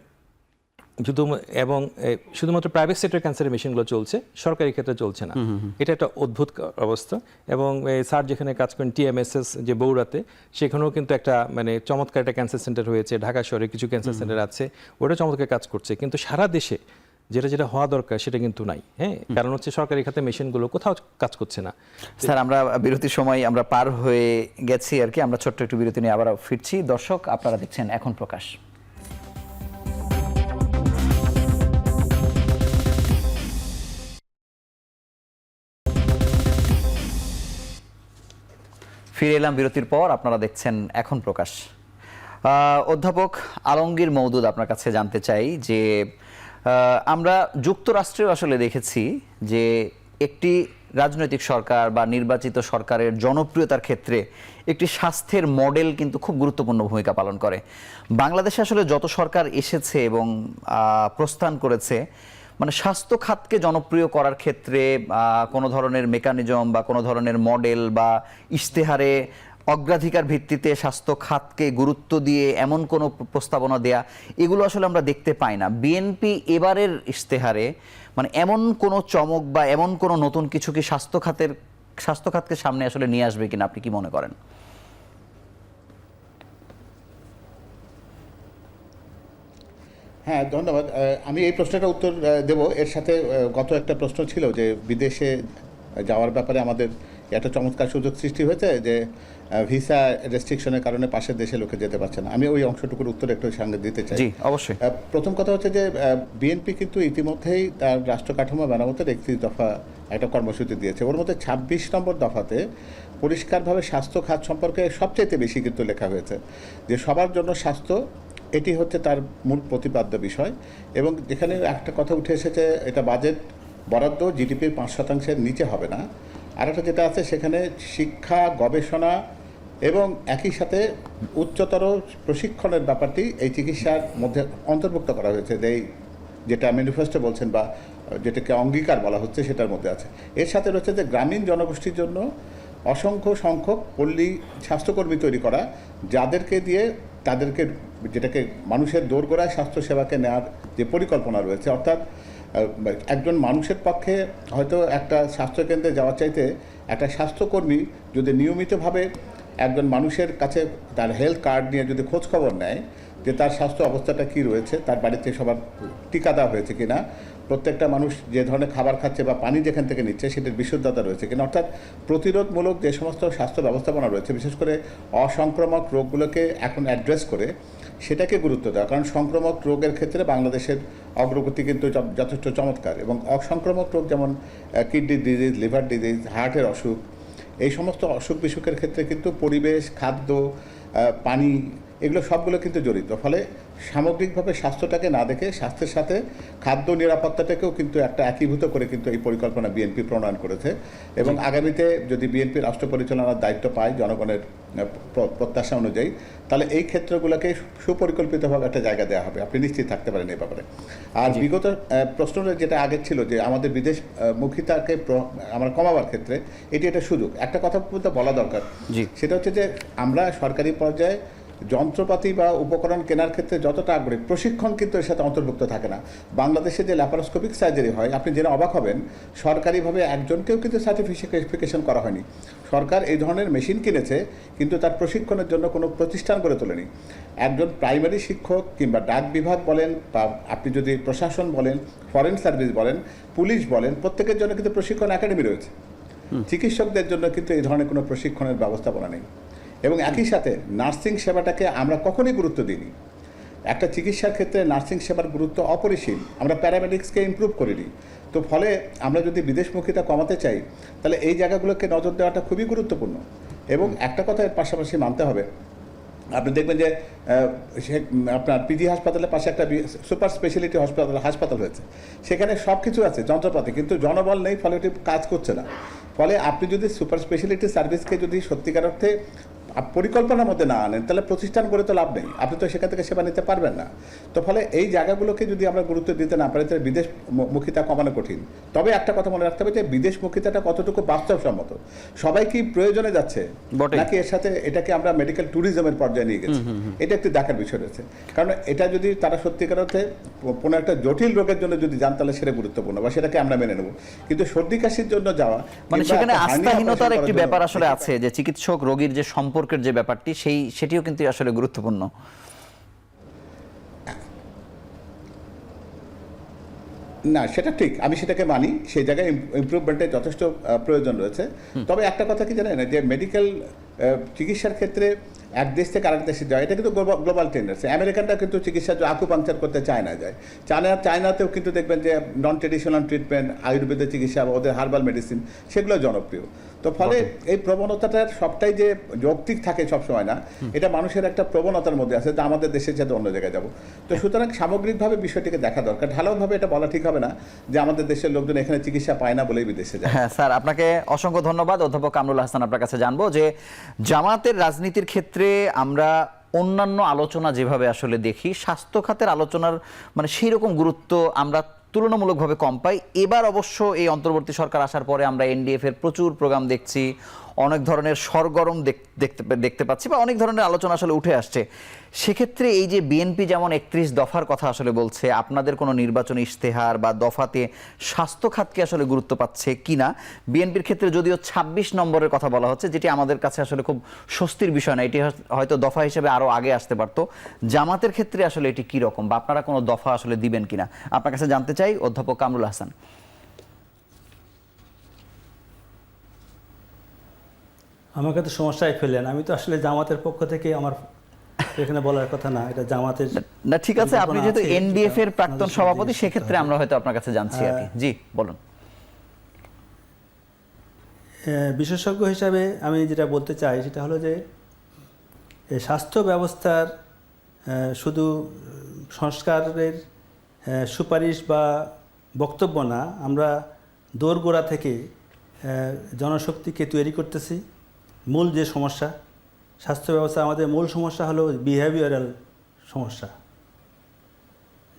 শুধুমাত্র প্রাইভেট সেক্টর ক্যান্সারের মেশিনগুলো চলছে, সরকারি ক্ষেত্রে চলছে না। এটা একটা অদ্ভুত অবস্থা। এবং স্যার যেখানে কাজ করেন TMSS যে বগুড়াতে, সেখানেও কিন্তু একটা মানে চমৎকার একটা ক্যান্সার সেন্টার হয়েছে। ঢাকা শহরে কিছু ক্যান্সার সেন্টার আছে, ওটা চমৎকার কাজ করছে। কিন্তু সারা দেশে যেটা হওয়া দরকার সেটা কিন্তু নাই। হ্যাঁ, কারণ হচ্ছে সরকারি খাতে মেশিনগুলো কোথাও কাজ করছে না। স্যার, আমরা বিরতির সময় আমরা পার হয়ে গেছি আর কি। আমরা ছোট্ট একটু বিরতি নিয়ে আবার ফিরছি। দর্শক, আপনারা দেখছেন এখন প্রকাশ। ফিরে এলাম বিরতির পর। আপনারা দেখছেন এখন প্রকাশ। অধ্যাপক আলমগীর মওদুদ, আপনার কাছে জানতে চাই যে আমরা যুক্তরাষ্ট্রেও আসলে দেখেছি যে একটি রাজনৈতিক সরকার বা নির্বাচিত সরকারের জনপ্রিয়তার ক্ষেত্রে একটি স্বাস্থ্যের মডেল কিন্তু খুব গুরুত্বপূর্ণ ভূমিকা পালন করে। বাংলাদেশে আসলে যত সরকার এসেছে এবং প্রস্থান করেছে, মানে স্বাস্থ্য খাতকে জনপ্রিয় করার ক্ষেত্রে কোনো ধরনের মেকানিজম বা কোনো ধরনের মডেল বা ইশতেহারে অগ্রাধিকার ভিত্তিতে স্বাস্থ্য খাতকে গুরুত্ব দিয়ে এমন কোনো প্রস্তাবনা দেয়া, এগুলো আসলে আমরা দেখতে পাই না। বিএনপি এবারের ইশতেহারে মানে এমন কোনো চমক বা এমন কোনো নতুন কিছু কি স্বাস্থ্য খাতকে সামনে আসলে নিয়ে আসবে কিনা, আপনি কি মনে করেন? হ্যাঁ, ধন্যবাদ। আমি এই প্রশ্নটা উত্তর দেব। এর সাথে গত একটা প্রশ্ন ছিল যে বিদেশে যাওয়ার ব্যাপারে আমাদের একটা চমৎকার সুযোগ সৃষ্টি হয়েছে যে ভিসা রেস্ট্রিকশনের কারণে পাশের দেশে লোকে যেতে পারছে না। আমি ওই অংশটুকুর উত্তর একটু সঙ্গে দিতে চাই। জি, অবশ্যই। প্রথম কথা হচ্ছে যে বিএনপি কিন্তু ইতিমধ্যেই তার রাষ্ট্র কাঠামো মেরামতের 31 দফা একটা কর্মসূচি দিয়েছে। ওর মধ্যে 26 নম্বর দফাতে পরিষ্কারভাবে স্বাস্থ্য খাত সম্পর্কে সবচাইতে বেশি কিন্তু লেখা হয়েছে যে সবার জন্য স্বাস্থ্য, এটি হচ্ছে তার মূল প্রতিপাদ্য বিষয়। এবং যেখানে একটা কথা উঠে এসেছে, এটা বাজেট বরাদ্দ জিডিপির 5% নিচে হবে না। আর একটা যেটা আছে সেখানে শিক্ষা, গবেষণা এবং একই সাথে উচ্চতর প্রশিক্ষণের ব্যাপারটি এই চিকিৎসার মধ্যে অন্তর্ভুক্ত করা হয়েছে। যেটা ম্যানিফেস্টো বলছেন বা যেটাকে অঙ্গীকার বলা হচ্ছে সেটার মধ্যে আছে। এর সাথে রয়েছে যে গ্রামীণ জনগোষ্ঠীর জন্য অসংখ্য সংখ্যক পল্লী স্বাস্থ্যকর্মী তৈরি করা, যাদেরকে দিয়ে তাদেরকে যেটাকে মানুষের দোরগোড়ায় স্বাস্থ্যসেবাকে নেওয়ার যে পরিকল্পনা রয়েছে, অর্থাৎ একজন মানুষের পক্ষে হয়তো একটা স্বাস্থ্যকেন্দ্রে যাওয়ার চাইতে একটা স্বাস্থ্যকর্মী যদি নিয়মিতভাবে একজন মানুষের কাছে তার হেলথ কার্ড নিয়ে যদি খোঁজখবর নেয় যে তার স্বাস্থ্য অবস্থাটা কী রয়েছে, তার বাড়িতে সবার টিকা দেওয়া হয়েছে কিনা, প্রত্যেকটা মানুষ যে ধরনের খাবার খাচ্ছে বা পানি যেখান থেকে নিচ্ছে সেটার বিশুদ্ধতা রয়েছে কিনা, অর্থাৎ প্রতিরোধমূলক যে সমস্ত স্বাস্থ্য ব্যবস্থাপনা রয়েছে, বিশেষ করে অসংক্রামক রোগগুলোকে এখন অ্যাড্রেস করে সেটাকে গুরুত্ব দেওয়া। কারণ সংক্রামক রোগের ক্ষেত্রে বাংলাদেশের অগ্রগতি কিন্তু যথেষ্ট চমৎকার। এবং অসংক্রামক রোগ যেমন কিডনি ডিজিজ, লিভার ডিজিজ, হার্টের অসুখ, এই সমস্ত অসুখ বিসুখের ক্ষেত্রে কিন্তু পরিবেশ, খাদ্য, পানি, এগুলো সবগুলো কিন্তু জড়িত। ফলে সামগ্রিকভাবে স্বাস্থ্যটাকে না দেখে স্বাস্থ্যের সাথে খাদ্য নিরাপত্তাটাকেও কিন্তু একটা একীভূত করে কিন্তু এই পরিকল্পনা বিএনপি প্রণয়ন করেছে। এবং আগামীতে যদি বিএনপি রাষ্ট্র পরিচালনার দায়িত্ব পায় জনগণের প্রত্যাশা অনুযায়ী, তাহলে এই ক্ষেত্রগুলোকে সুপরিকল্পিতভাবে একটা জায়গা দেওয়া হবে, আপনি নিশ্চিত থাকতে পারেন এই ব্যাপারে। আর বিগত প্রশ্নটা যেটা আগে ছিল যে আমাদের বিদেশ মুখিতাকে আমরা কমাবার ক্ষেত্রে এটি একটা সুযোগ। একটা কথা বলা দরকার, সেটা হচ্ছে যে আমরা সরকারি পর্যায়ে যন্ত্রপাতি বা উপকরণ কেনার ক্ষেত্রে যতটা আগ্রহী, প্রশিক্ষণ কিন্তু এর সাথে অন্তর্ভুক্ত থাকে না। বাংলাদেশে যে ল্যাপারোস্কোপিক সার্জারি হয়, আপনি জেনে অবাক হবেন, সরকারিভাবে একজনকেও কিন্তু সার্টিফিকেশন করা হয়নি। সরকার এই ধরনের মেশিন কিনেছে কিন্তু তার প্রশিক্ষণের জন্য কোনো প্রতিষ্ঠান গড়ে তোলেনি। একজন প্রাইমারি শিক্ষক কিংবা ডাক বিভাগ বলেন বা আপনি যদি প্রশাসন বলেন, ফরেন সার্ভিস বলেন, পুলিশ বলেন, প্রত্যেকের জন্য কিন্তু প্রশিক্ষণ একাডেমি রয়েছে। চিকিৎসকদের জন্য কিন্তু এই ধরনের কোনো প্রশিক্ষণের ব্যবস্থাপনা নেই। এবং একই সাথে নার্সিং সেবাটাকে আমরা কখনোই গুরুত্ব দিইনি। একটা চিকিৎসার ক্ষেত্রে নার্সিং সেবার গুরুত্ব অপরিসীম। আমরা প্যারামেডিক্সকে ইমপ্রুভ করিনি। তো তো ফলে আমরা যদি বিদেশমুখিতা কমাতে চাই তাহলে এই জায়গাগুলোকে নজর দেওয়াটা খুবই গুরুত্বপূর্ণ। এবং একটা কথা এর পাশাপাশি মানতে হবে, আপনি দেখবেন যে আপনার পিজি হাসপাতালের পাশে একটা সুপার স্পেশালিটি হাসপাতাল হয়েছে, সেখানে সব কিছু আছে যন্ত্রপাতি, কিন্তু জনবল নেই, ফলে ওটি কাজ করছে না। ফলে আপনি যদি সুপার স্পেশালিটি সার্ভিসকে যদি সত্যিকার অর্থে পরিকল্পনার মধ্যে না আনেন তাহলে প্রতিষ্ঠান করে তো লাভ নেই, আপনি তো সেখান থেকে সেবা নিতে পারবেন না। তো ফলে এই জায়গাগুলোকে যদি আমরা গুরুত্ব দিতে না পারি তাহলে বিদেশমুখিতা কমানো কঠিন। তবে একটা কথা মনে রাখতে হবে যে বিদেশমুখিতাটা কতটুকু বাস্তবসম্মত, সবাই কি প্রয়োজনে যাচ্ছে বটেই। নাকি এর সাথে এটাকে আমরা মেডিকেল ট্যুরিজমের পর্যায়ে নিয়ে গেছি, এটা একটি দেখার বিষয় রয়েছে। কারণ এটা যদি তারা সত্যিকার অর্থে কোনো একটা জটিল রোগের জন্য যদি যান তাহলে সেটা গুরুত্বপূর্ণ বা সেটাকে আমরা মেনে নেব, কিন্তু সর্দি কাশির জন্য যাওয়া মানে কিংবা সেখানে একটা hernia আস্থাহীনতার operation একটি করার ব্যাপার জন্য- আসলে আছে, যে চিকিৎসক রোগীর যে সম্পর্কের যে ব্যাপারটি সেটিও কিন্তু আসলে গুরুত্বপূর্ণ। না, সেটা ঠিক, আমি সেটাকে মানি, সেই জায়গায় ইমপ্রুভমেন্টের যথেষ্ট প্রয়োজন রয়েছে। তবে একটা কথা কি জানেন, যে মেডিকেল চিকিৎসার ক্ষেত্রে এক দেশ থেকে আরেক দেশে যায়, এটা কিন্তু গ্লোবাল টেন্ডেন্সি। আমেরিকানরা কিন্তু চিকিৎসার আকুপাংচার করতে চায়না যায়, চায়নাতেও কিন্তু দেখবেন যে নন ট্রেডিশনাল ট্রিটমেন্ট, আয়ুর্বেদের চিকিৎসা, ওদের হার্বাল মেডিসিন, সেগুলো জনপ্রিয়। তো ফলে এই প্রবণতাটার সবটাই যে যৌক্তিক থাকে সবসময় না, এটা মানুষের একটা প্রবণতার মধ্যে আছে যে আমাদের দেশে যাতে অন্য জায়গায় যাব। তো সুতরাং সামগ্রিকভাবে বিষয়টিকে দেখা দরকার, ঢালাওভাবে এটা বলা ঠিক হবে না যে আমাদের দেশের লোকজন এখানে চিকিৎসা পায় না বলেই বিদেশে যায়। হ্যাঁ স্যার, আপনাকে অসংখ্য ধন্যবাদ। অধ্যাপক কামরুল হাসান, আপনার কাছে জানবো যে জামাতের রাজনীতির ক্ষেত্রে আমরা অন্যান্য আলোচনা যেভাবে আসলে দেখি, স্বাস্থ্য খাতের আলোচনার মানে সেই রকম গুরুত্ব আমরা তুলনামূলকভাবে কম পাই। এবার অবশ্য এই অন্তর্বর্তী সরকার আসার পরে আমরা এনডিএফ এর প্রচুর প্রোগ্রাম দেখছি, অনেক ধরনের সরগরম দেখতে পাচ্ছি বা অনেক ধরনের আলোচনা আসলে উঠে আসছে। সেক্ষেত্রে এই যে বিএনপি যেমন 31 দফার কথা আসলে বলছে, আপনাদের কোনো নির্বাচনী ইশতেহার বা দফাতে স্বাস্থ্য খাতকে আসলে গুরুত্ব পাচ্ছে কিনা? বিএনপির ক্ষেত্রে যদিও 26 নম্বরের কথা বলা হচ্ছে, যেটি আমাদের কাছে আসলে খুব স্বস্তির বিষয় না, এটি হয়তো দফা হিসেবে আরও আগে আসতে পারতো। জামাতের ক্ষেত্রে আসলে এটি কী রকম, বা আপনারা কোনো দফা আসলে দিবেন কিনা, আপনার কাছে জানতে চাই অধ্যাপক কামরুল হাসান। আমাকে তো সমস্যায় ফেললেন, আমি তো আসলে জামাতের পক্ষ থেকে আমার এখানে বলার কথা না, এটা জামাতের না ঠিক আছে, আপনি যেহেতু আছে, এনডিএফ এর সেটা প্রাক্তন আমাদের সভাপতি, জিজ্ঞেস করতে সেক্ষেত্রে হবে। আমরা হয়তো আপনার কাছে জানছি আর কি। জি বলুন। বিশেষজ্ঞ হিসাবে আমি যেটা বলতে চাই সেটা হলো যে এই স্বাস্থ্য ব্যবস্থার শুধু সংস্কারের সুপারিশ বা বক্তব্য না, আমরা দোরগোড়া থেকে জনশক্তিকে তৈরি করতেছি। মূল যে সমস্যা স্বাস্থ্য ব্যবস্থা, আমাদের মূল সমস্যা হলো বিহেভিয়ারাল সমস্যা,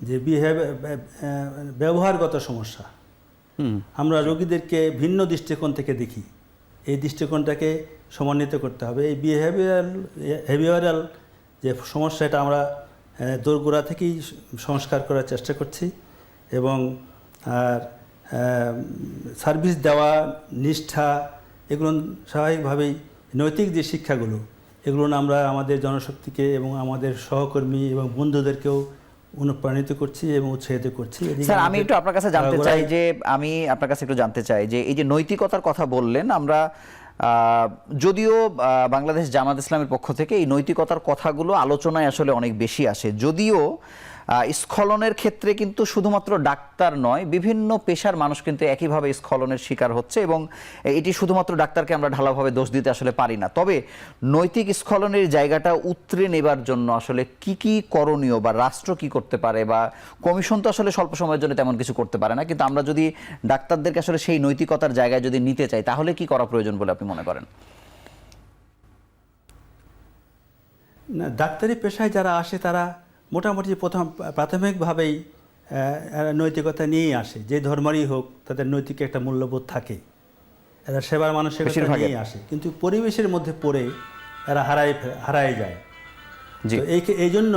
যে ব্যবহারগত সমস্যা। আমরা রোগীদেরকে ভিন্ন দৃষ্টিকোণ থেকে দেখি, এই দৃষ্টিকোণটাকে সমন্বিত করতে হবে। এই বিহেভিয়ারাল যে সমস্যা, এটা আমরা দোরগোড়া থেকেই সংস্কার করার চেষ্টা করছি। এবং আর সার্ভিস দেওয়া, নিষ্ঠা, এগুলো স্বাভাবিকভাবেই নৈতিক যে শিক্ষাগুলো, এগুলো আমরা আমাদের জনশক্তিকে এবং আমাদের সহকর্মী এবং বন্ধুদেরকেও অনুপ্রাণিত করছি এবং উৎসাহিত করছি। স্যার, আমি একটু আপনার কাছে জানতে চাই যে এই যে নৈতিকতার কথা বললেন, আমরা যদিও বাংলাদেশ জামাত ইসলামের পক্ষ থেকে এই নৈতিকতার কথাগুলো আলোচনায় আসলে অনেক বেশি আসে, যদিও স্খলনের ক্ষেত্রে কিন্তু শুধুমাত্র ডাক্তার নয়, বিভিন্ন পেশার মানুষ কিন্তু একইভাবে স্খলনের শিকার হচ্ছে, এবং এটি শুধুমাত্র ডাক্তারকে আমরা ঢালাভাবে দোষ দিতে আসলে পারি না। তবে নৈতিক স্খলনের জায়গাটা উতরে নেবার জন্য আসলে কি কি করণীয়, বা রাষ্ট্র কি করতে পারে, বা কমিশন তো আসলে স্বল্প সময়ের জন্য তেমন কিছু করতে পারে না, কিন্তু আমরা যদি ডাক্তারদেরকে আসলে সেই নৈতিকতার জায়গায় যদি নিতে চাই, তাহলে কি করা প্রয়োজন বলে আপনি মনে করেন? না, ডাক্তারি পেশায় যারা আসে তারা মোটামুটি প্রাথমিকভাবেই নৈতিকতা নিয়েই আসে, যে ধর্মেরই হোক তাদের নৈতিক একটা মূল্যবোধ থাকে, এরা সেবার মানসিকতা নিয়েই আসে, কিন্তু পরিবেশের মধ্যে পড়ে এরা হারায় যায়। তো এই জন্য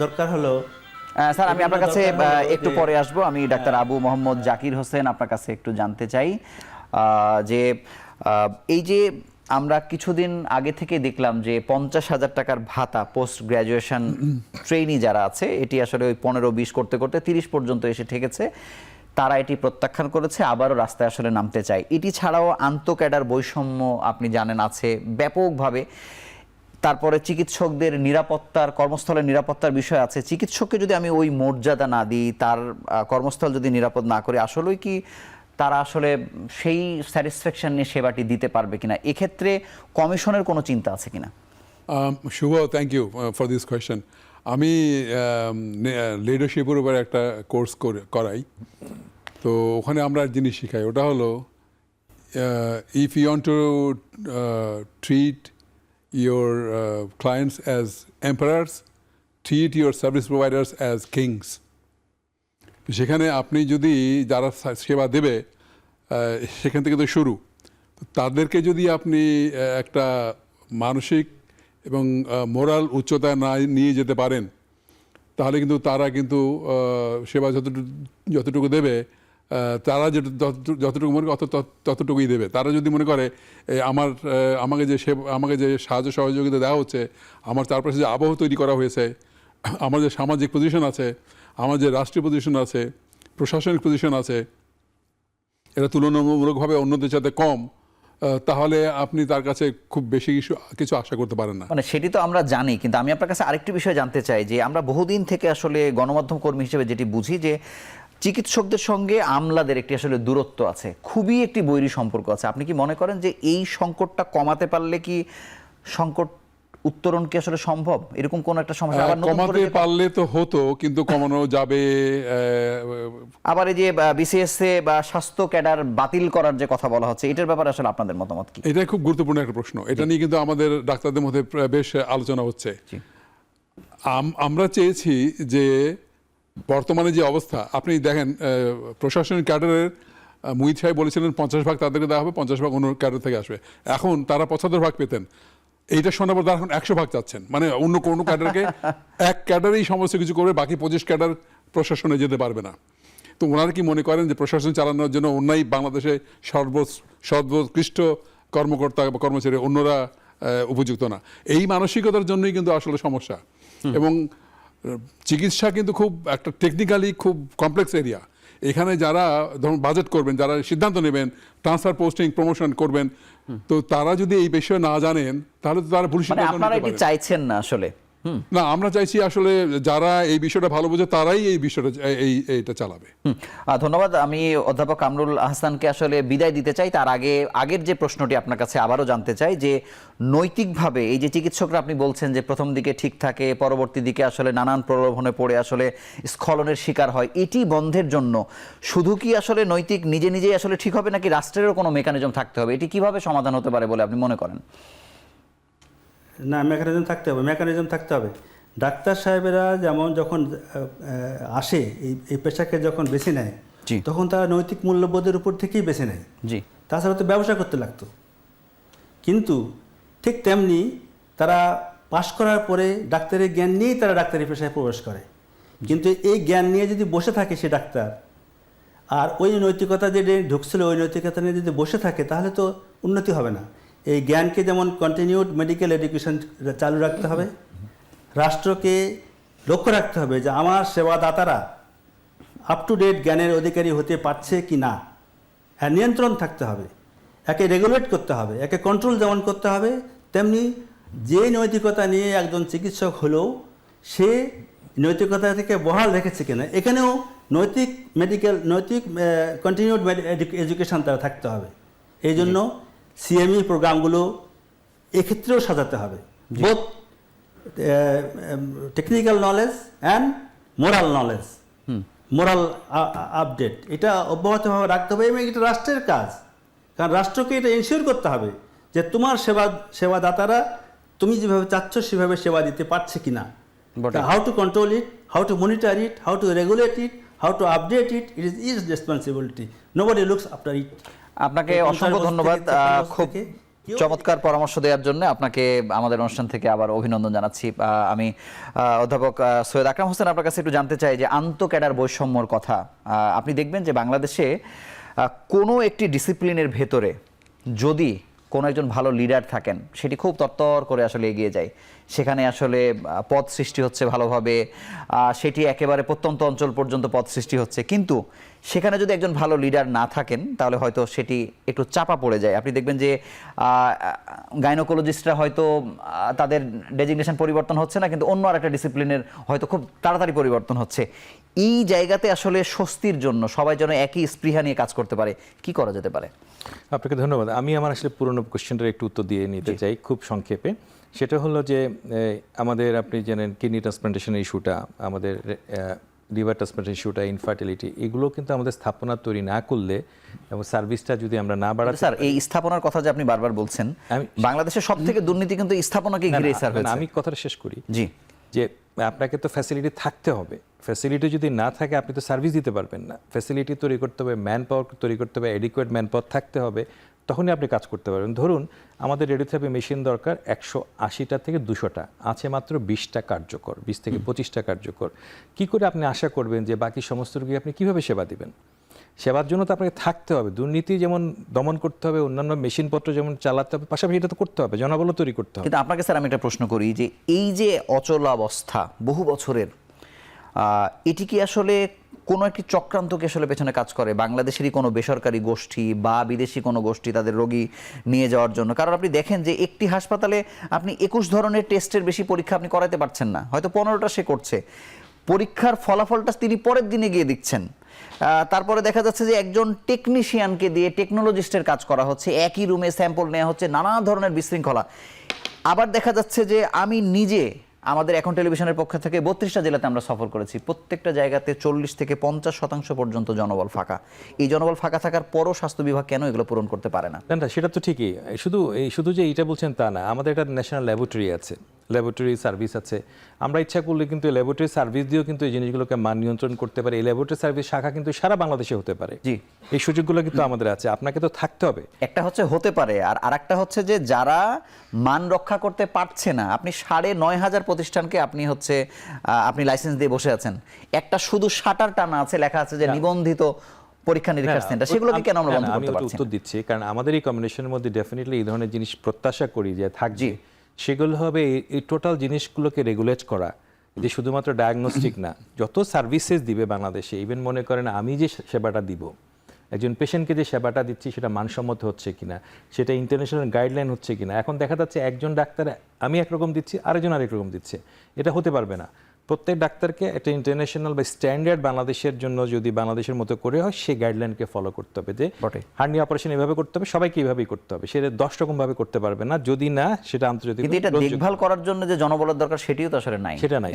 দরকার হলো। স্যার, আমি আপনার কাছে একটু পরে আসবো। আমি ডাক্তার আবু মোহাম্মদ জাকির হোসেন আপনার কাছে একটু জানতে চাই যে এই যে আমরা কিছুদিন আগে থেকে দেখলাম যে 50,000 টাকার ভাতা পোস্ট গ্র্যাজুয়েশন ট্রেইনি যারা আছে, এটি আসলে ওই 15-20 করতে করতে 30 পর্যন্ত এসে ঠেকেছে, তারা এটি প্রত্যাখ্যান করেছে, আবারও রাস্তায় আসলে নামতে চায়। এটি ছাড়াও আন্তঃক্যাডার বৈষম্য আপনি জানেন আছে ব্যাপকভাবে। তারপরে চিকিৎসকদের নিরাপত্তার, কর্মস্থলের নিরাপত্তার বিষয় আছে। চিকিৎসককে যদি আমি ওই মর্যাদা না দিই, তার কর্মস্থল যদি নিরাপদ না করি, আসলেই কি তারা আসলে সেই স্যাটিসফ্যাকশন নিয়ে সেবাটি দিতে পারবে কিনা? এক্ষেত্রে কমিশনের কোনো চিন্তা আছে কিনা? Shubho, thank you for this question. আমি লিডারশিপের উপর একটা কোর্স করাই, তো ওখানে আমরা এক জিনিস শিখাই, ওটা হলো if you want to treat your clients as emperors, treat your service providers as kings. সেখানে আপনি যদি যারা সেবা দেবে সেখান থেকে তো শুরু, তো তাদেরকে যদি আপনি একটা মানসিক এবং মোরাল উচ্চতায় না নিয়ে যেতে পারেন, তাহলে কিন্তু তারা কিন্তু সেবা যতটুকু দেবে, তারা যতটুকু মনে করে ততটুকুই দেবে। তারা যদি মনে করে আমাকে যে সাহায্য সহযোগিতা দেওয়া হচ্ছে, আমার চারপাশে যে আবহ তৈরি করা হয়েছে, আমার যে সামাজিক পজিশন আছে, আমার যে রাষ্ট্রীয় পজিশন আছে, প্রশাসনিক পজিশন আছে, এটা তুলনামূলকভাবে অন্যদের সাথে কম, তাহলে আপনি তার কাছে খুব বেশি কিছু আশা করতে পারেন না। মানে সেটি তো আমরা জানি, কিন্তু আমি আপনার কাছে আরেকটি বিষয় জানতে চাই যে আমরা বহুদিন থেকে আসলে গণমাধ্যম কর্মী হিসেবে যেটি বুঝি যে চিকিৎসকদের সঙ্গে আমলাদের একটি আসলে দূরত্ব আছে, খুবই একটি বৈরী সম্পর্ক আছে। আপনি কি মনে করেন যে এই সংকটটা কমাতে পারলে কি সংকট উত্তরণ কি আসলে সম্ভব? এরকম কোন একটা সমস্যা আবার নতুন কমাতে করে পারলে তো হতো, কিন্তু কমানো যাবে। আবার এই যে বিসিএস এ বা স্বাস্থ্য ক্যাডার বাতিল করার যে কথা বলা হচ্ছে, এটার ব্যাপারে আসলে আপনাদের মতামত কি? এটা খুব গুরুত্বপূর্ণ একটা প্রশ্ন, এটা নিয়ে কিন্তু আমাদের ডাক্তারদের মধ্যে বেশ আলোচনা হচ্ছে। আমরা চেয়েছি যে বর্তমানে যে অবস্থা, আপনি দেখেন প্রশাসনিক ক্যাডারের মুহিত সাহেব বলেছিলেন 50 ভাগ তাদেরকে দেওয়া হবে, 50 ভাগ অন্য ক্যাডার থেকে আসবে। এখন তারা 75 ভাগ পেতেন, এইটা শোনার পর তারা এখন 100 ভাগ চাচ্ছেন। মানে অন্য কোনো ক্যাডারকে এক ক্যাডারেই সমস্ত কিছু করবে, বাকি 25 ক্যাডার প্রশাসনে যেতে পারবে না। তো ওনারা কি মনে করেন যে প্রশাসন চালানোর জন্য অন্যই বাংলাদেশে সর্বোৎকৃষ্ট কর্মকর্তা বা কর্মচারী, অন্যরা উপযুক্ত না? এই মানসিকতার জন্যই কিন্তু আসলে সমস্যা। এবং চিকিৎসা কিন্তু খুব একটা টেকনিক্যালি খুব কমপ্লেক্স এরিয়া। এখানে যারা ধরুন বাজেট করবেন, যারা সিদ্ধান্ত নেবেন, ট্রান্সফার পোস্টিং প্রমোশন করবেন, তো তারা যদি এই বিষয়ে না জানেন, তাহলে তো তারা ভুল সিদ্ধান্ত আপনারা নিতে কি পারেন। চাইছেন না আসলে? না, আমরা চাইছি আসলে যারা এই বিষয়টা ভালো বোঝে তারাই এই বিষয়টা এইটা চালাবে। ধন্যবাদ। আমি অধ্যাপক কামরুল আহসানকে আসলে বিদায় দিতে চাই। তার আগের যে প্রশ্নটি আপনার কাছে আবারও জানতে চাই যে নৈতিকভাবে এই যে চিকিৎসকরা আপনি বলছেন যে প্রথম দিকে ঠিক থাকে, পরবর্তী দিকে আসলে নানান প্রলোভনে পড়ে আসলে স্খলনের শিকার হয়, এটি বন্ধের জন্য শুধু কি আসলে নৈতিক নিজে নিজেই আসলে ঠিক হবে, নাকি রাষ্ট্রেরও কোনো মেকানিজম থাকতে হবে? এটি কিভাবে সমাধান হতে পারে বলে আপনি মনে করেন? না, মেকানিজম থাকতে হবে। ডাক্তার সাহেবেরা যেমন যখন আসে এই পেশাকে যখন বেছে নেয়, তখন তারা নৈতিক মূল্যবোধের উপর থেকেই বেছে নেয়। জি, তাছাড়া তো ব্যবসা করতে লাগতো। কিন্তু ঠিক তেমনি তারা পাশ করার পরে ডাক্তারের জ্ঞান নিয়েই তারা ডাক্তারি পেশায় প্রবেশ করে। কিন্তু এই জ্ঞান নিয়ে যদি বসে থাকে সে ডাক্তার, আর ওই নৈতিকতা যে ঢুকছিল ওই নৈতিকতা নিয়ে যদি বসে থাকে, তাহলে তো উন্নতি হবে না। এই জ্ঞানকে যেমন কন্টিনিউড মেডিকেল এডুকেশন চালু রাখতে হবে, রাষ্ট্রকে লক্ষ্য রাখতে হবে যে আমার সেবাদাতারা আপ টু ডেট জ্ঞানের অধিকারী হতে পারছে কি না, হ্যাঁ, নিয়ন্ত্রণ থাকতে হবে, একে রেগুলেট করতে হবে, একে কন্ট্রোল যেমন করতে হবে, তেমনি যে নৈতিকতা নিয়ে একজন চিকিৎসক হলেও সে নৈতিকতা থেকে বহাল রেখেছে কিনা, এখানেও নৈতিক কন্টিনিউড এডুকেশন তারা থাকতে হবে। এই জন্য সিএমই প্রোগ্রামগুলো এক্ষেত্রেও সাজাতে হবে, both technical knowledge and moral knowledge, moral update, এটা অব্যাহতভাবে রাখতে হবে। এবং এটা রাষ্ট্রের কাজ, কারণ রাষ্ট্রকে এটা এনশিওর করতে হবে যে তোমার সেবাদাতারা তুমি যেভাবে চাচ্ছ সেভাবে সেবা দিতে পারছে কিনা। How to control it, how to monitor it, how to regulate it, how to update it, it is responsibility, nobody looks after it. আপনাকে অসংখ্য ধন্যবাদ খুব চমৎকার পরামর্শ দেওয়ার জন্য। আপনাকে আমাদের অনুষ্ঠান থেকে আবার অভিনন্দন জানাচ্ছি। আমি অধ্যাপক সৈয়দ আকরাম হোসেন আপনার কাছে একটু জানতে চাই যে আন্তঃক্যাডার বৈষম্যর কথা। আপনি দেখবেন যে বাংলাদেশে কোনো একটি ডিসিপ্লিনের ভেতরে যদি কোনো একজন ভালো লিডার থাকেন, সেটি খুব তরতর করে আসলে এগিয়ে যায়। সেখানে আসলে পদ সৃষ্টি হচ্ছে ভালোভাবে, সেটি একেবারে প্রত্যন্ত অঞ্চল পর্যন্ত পদ সৃষ্টি হচ্ছে, কিন্তু সেখানে যদি একজন ভালো লিডার না থাকেন তাহলে হয়তো সেটি একটু চাপা পড়ে যায়। আপনি দেখবেন যে গাইনোকোলজিস্টরা হয়তো তাদের ডেজিগনেশন পরিবর্তন হচ্ছে না, কিন্তু অন্য আরেকটা ডিসিপ্লিনের হয়তো খুব তাড়াতাড়ি পরিবর্তন হচ্ছে। এই জায়গাতে আসলে স্বস্তির জন্য সবাই যেন একই স্পৃহা নিয়ে কাজ করতে পারে, কি করা যেতে পারে? আপনাকে ধন্যবাদ। আমি আমার আসলে পুরনো কোশ্চেনটার একটু উত্তর দিয়ে নিতে চাই খুব সংক্ষেপে। সেটা হলো যে আমাদের, আপনি জানেন কিডনি ট্রান্সপ্লান্টেশনের ইস্যুটা, আমাদের লিভার ট্রান্সপ্লান্টেশন ইস্যুটা, ইনফার্টিলিটি, এগুলো কিন্তু আমাদের স্থাপনা তৈরি না করলে এবং সার্ভিসটা যদি আমরা না বাড়াতে। স্যার, এই স্থাপনার কথা যে আপনি বারবার বলছেন, বাংলাদেশের সবথেকে দুর্নীতি কিন্তু স্থাপনাকে ঘিরে স্যার হয়েছে। আমি কথাটা শেষ করি। জি, যে আপনাকে তো ফ্যাসিলিটি থাকতে হবে, ফ্যাসিলিটি যদি না থাকে আপনি তো সার্ভিস দিতে পারবেন না। ফ্যাসিলিটি তৈরি করতে হবে, ম্যান পাওয়ার তৈরি করতে হবে, এডিকুয়েট ম্যান পাওয়ার থাকতে হবে, তখনই আপনি কাজ করতে পারবেন। ধরুন আমাদের রেডিওথেরাপি মেশিন দরকার 180টা থেকে 200টা, আছে মাত্র 20টা কার্যকর, 20 থেকে 25টা কার্যকর। কি করে আপনি আশা করবেন যে বাকি সমস্ত রোগী আপনি কিভাবে সেবা দিবেন? সেবার জন্য তো আপনাকে থাকতে হবে, দুর্নীতি যেমন দমন করতে হবে, অন্যান্য মেশিনপত্র যেমন চালাতে হবে, পাশাপাশি এটা তো করতে হবে, জনবল তৈরি করতে হবে। কিন্তু আপনাকে স্যার আমি একটা প্রশ্ন করি যে এই যে অচলাবস্থা বহু বছরের, এটি কি আসলে কোনো একটি চক্রান্তকে আসলে পেছনে কাজ করে, বাংলাদেশেরই কোনো বেসরকারি গোষ্ঠী বা বিদেশি কোনো গোষ্ঠী তাদের রোগী নিয়ে যাওয়ার জন্য? কারণ আপনি দেখেন যে একটি হাসপাতালে আপনি 21 ধরনের টেস্টের বেশি পরীক্ষা আপনি করাতে পারছেন না, হয়তো 15টা সে করছে, পরীক্ষার ফলাফলটা তিনি পরের দিনে গিয়ে দিচ্ছেন। তারপরে দেখা যাচ্ছে যে একজন টেকনিশিয়ানকে দিয়ে টেকনোলজিস্টের কাজ করা হচ্ছে, একই রুমে স্যাম্পল নেওয়া হচ্ছে, নানা ধরনের বিশৃঙ্খলা। আবার দেখা যাচ্ছে যে আমি নিজে, আমাদের এখন টেলিভিশনের পক্ষ থেকে 32টা জেলাতে আমরা সফর করেছি, প্রত্যেকটা জায়গাতে 40 থেকে 50% পর্যন্ত জনবল ফাঁকা। এই জনবল ফাঁকা থাকার পরও স্বাস্থ্য বিভাগ কেন এগুলো পূরণ করতে পারে না? না, সেটা তো ঠিকই। শুধু যে এইটা বলছেন তা না, আমাদের একটা ন্যাশনাল ল্যাবরেটরি আছে, ল্যাবরেটরি সার্ভিস আছে। আমরা ইচ্ছা করলে কিন্তু ল্যাবরেটরি সার্ভিস দিয়েও কিন্তু এই জিনিসগুলোকে মান নিয়ন্ত্রণ করতে পারি। এই ল্যাবরেটরি সার্ভিস শাখা কিন্তু সারা বাংলাদেশে হতে পারে। জি, এই সুযোগগুলো কিন্তু আমাদের আছে, আপনাকে তো থাকতে হবে। একটা হচ্ছে হতে পারে, আর আরেকটা হচ্ছে যে যারা মান রক্ষা করতে পারছে না, আপনি 9,500 প্রতিষ্ঠানকে আপনি লাইসেন্স দিয়ে বসে আছেন, একটা শুধু শাটার টানা আছে, লেখা আছে যে নিবন্ধিত পরীক্ষা নিরীক্ষার সেন্টার, সেগুলোকে কেন আমরা বন্ধ করতে পারছি না? উত্তর দিচ্ছি, কারণ আমাদের এই কম্বিনেশনের মধ্যে ডেফিনেটলি এই ধরনের জিনিস প্রত্যাশা করি যে থাকবে। সেগুলো হবে এই টোটাল জিনিসগুলোকে রেগুলেট করা, যে শুধুমাত্র ডায়াগনস্টিক না, যত সার্ভিসেস দিবে বাংলাদেশে, ইভেন মনে করেন আমি যে সেবাটা দিব, একজন পেশেন্টকে যে সেবাটা দিচ্ছি সেটা মানসম্মত হচ্ছে কিনা, সেটা ইন্টারন্যাশনাল গাইডলাইন হচ্ছে কিনা। এখন দেখা যাচ্ছে একজন ডাক্তার আমি একরকম দিচ্ছি, আরেকজন আরেক রকম দিচ্ছে, এটা হতে পারবে না। প্রত্যেক ডাক্তারকে একটা ইন্টারন্যাশনাল বা স্ট্যান্ডার্ড বাংলাদেশের জন্য যদি বাংলাদেশের মতো করে হয়, সেই গাইডলাইনকে ফলো করতে হবে, যে হার্নিয়া অপারেশন এভাবে করতে হবে, সবাইকে এইভাবেই করতে হবে। সেটা 10 রকম ভাবে করতে পারবে না যদি না সেটা আন্তর্জাতিক। কিন্তু এটা দেখভাল করার জন্য যে জনবলের দরকার সেটিও তো আসলে নাই, সেটা নাই।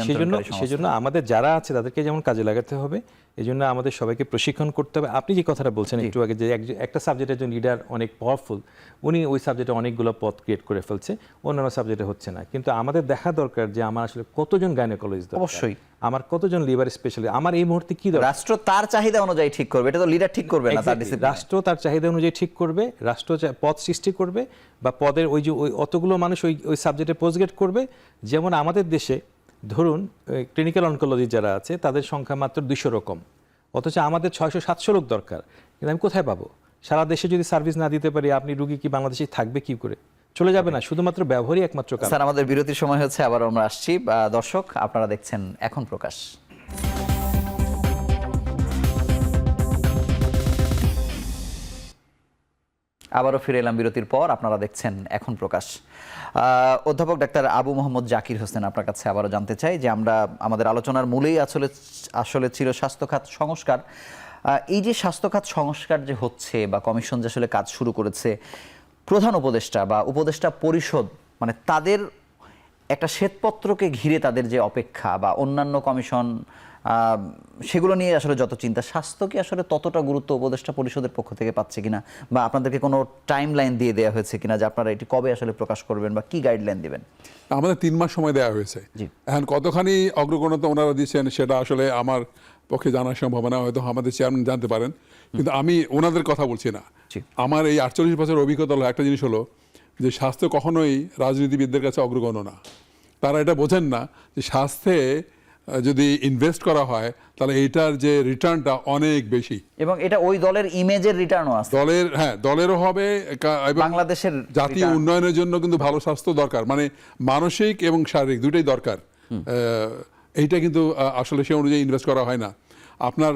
সেজন্য আমাদের যারা আছে তাদেরকে যেমন কাজে লাগাতে হবে, এই জন্য আমাদের সবাইকে প্রশিক্ষণ করতে হবে। আপনি যে কথাটা বলছেন একটু আগে, যে একটা সাবজেক্টের জন্য লিডার অনেক পাওয়ারফুল, উনি ওই সাবজেক্টে অনেকগুলো পদ ক্রিয়েট করে ফেলছে, অন্যান্য সাবজেক্টে হচ্ছে না। কিন্তু আমাদের দেখা দরকার যে আমার আসলে কতজন গাইনোকোলজিস্ট দরকার, অবশ্যই আমার কতজন লিভার স্পেশালিস্ট, আমার এই মুহূর্তে কি দরকার। রাষ্ট্র তার চাহিদা অনুযায়ী ঠিক করবে, এটা তো লিডার ঠিক করবে না। রাষ্ট্র তার চাহিদা অনুযায়ী ঠিক করবে, রাষ্ট্র পদ সৃষ্টি করবে, বা পদের ওই অতগুলো মানুষ ওই সাবজেক্টে পোস্ট গ্রেড করবে। যেমন আমাদের দেশে ধরুন ক্লিনিক্যাল অনকোলজি যারা আছে তাদের সংখ্যা মাত্র 200 রকম, অথচ আমাদের 600-700 লোক দরকার। কিন্তু আমি কোথায় পাবো? সারা দেশে যদি সার্ভিস না দিতে পারি, আপনি রুগী কি বাংলাদেশে থাকবে কি করে? চলে যাবে না, শুধুমাত্র ব্যবহারই একমাত্র কারণ। স্যার, আমাদের বিরতির সময় হচ্ছে, আবার আমরা আসছি। দর্শক, আপনারা দেখছেন এখন প্রকাশ। আবারও ফিরে এলাম বিরতির পর, আপনারা দেখছেন এখন প্রকাশ। অধ্যাপক ডাক্তার আবু মোহাম্মদ জাকির হোসেন, আপনার কাছে আবারও জানতে চাই যে আমাদের আলোচনার মূলেই আসলে ছিল স্বাস্থ্য খাত সংস্কার। এই যে স্বাস্থ্য খাত সংস্কার যে হচ্ছে, বা কমিশন যে আসলে কাজ শুরু করেছে, প্রধান উপদেষ্টা বা উপদেষ্টা পরিষদ, মানে তাদের একটা শ্বেতপত্রকে ঘিরে তাদের যে অপেক্ষা, বা অন্যান্য কমিশন, সেগুলো নিয়ে আসলে যত চিন্তা, স্বাস্থ্য কি আসলে ততটা গুরুত্ব উপদেষ্টা পরিষদের পক্ষ থেকে পাচ্ছে কিনা, বা আপনাদেরকে কোনো টাইম লাইন দিয়ে দেওয়া হয়েছে কিনা যে আপনারা এটি কবে আসলে প্রকাশ করবেন, বা কি গাইডলাইন দিবেন? আমাদের 3 মাস সময় দেওয়া হয়েছে। এখন কতখানি অগ্রগণ্যতা ওনারা দিচ্ছেন সেটা আসলে আমার পক্ষে জানার সম্ভাবনা, হয়তো আমাদের চেয়ারম্যান জানতে পারেন, কিন্তু আমি ওনাদের কথা বলছি না। আমার এই 48 বছর অভিজ্ঞতা হলো একটা জিনিস হলো যে স্বাস্থ্য কখনোই রাজনীতিবিদদের কাছে অগ্রগণ্য না। তারা এটা বোঝেন না যে স্বাস্থ্যে যদি ইনভেস্ট করা হয় তাহলে এইটার যে রিটার্নটা অনেক বেশি। এবং এটা ওই দলের ইমেজের রিটার্নও আছে, দলেরও হবে এবং বাংলাদেশের জাতীয় উন্নয়নের জন্য কিন্তু ভালো স্বাস্থ্য দরকার, মানে মানসিক এবং শারীরিক দুইটাই দরকার। এইটা কিন্তু আসলে সে অনুযায়ী ইনভেস্ট করা হয় না। আপনার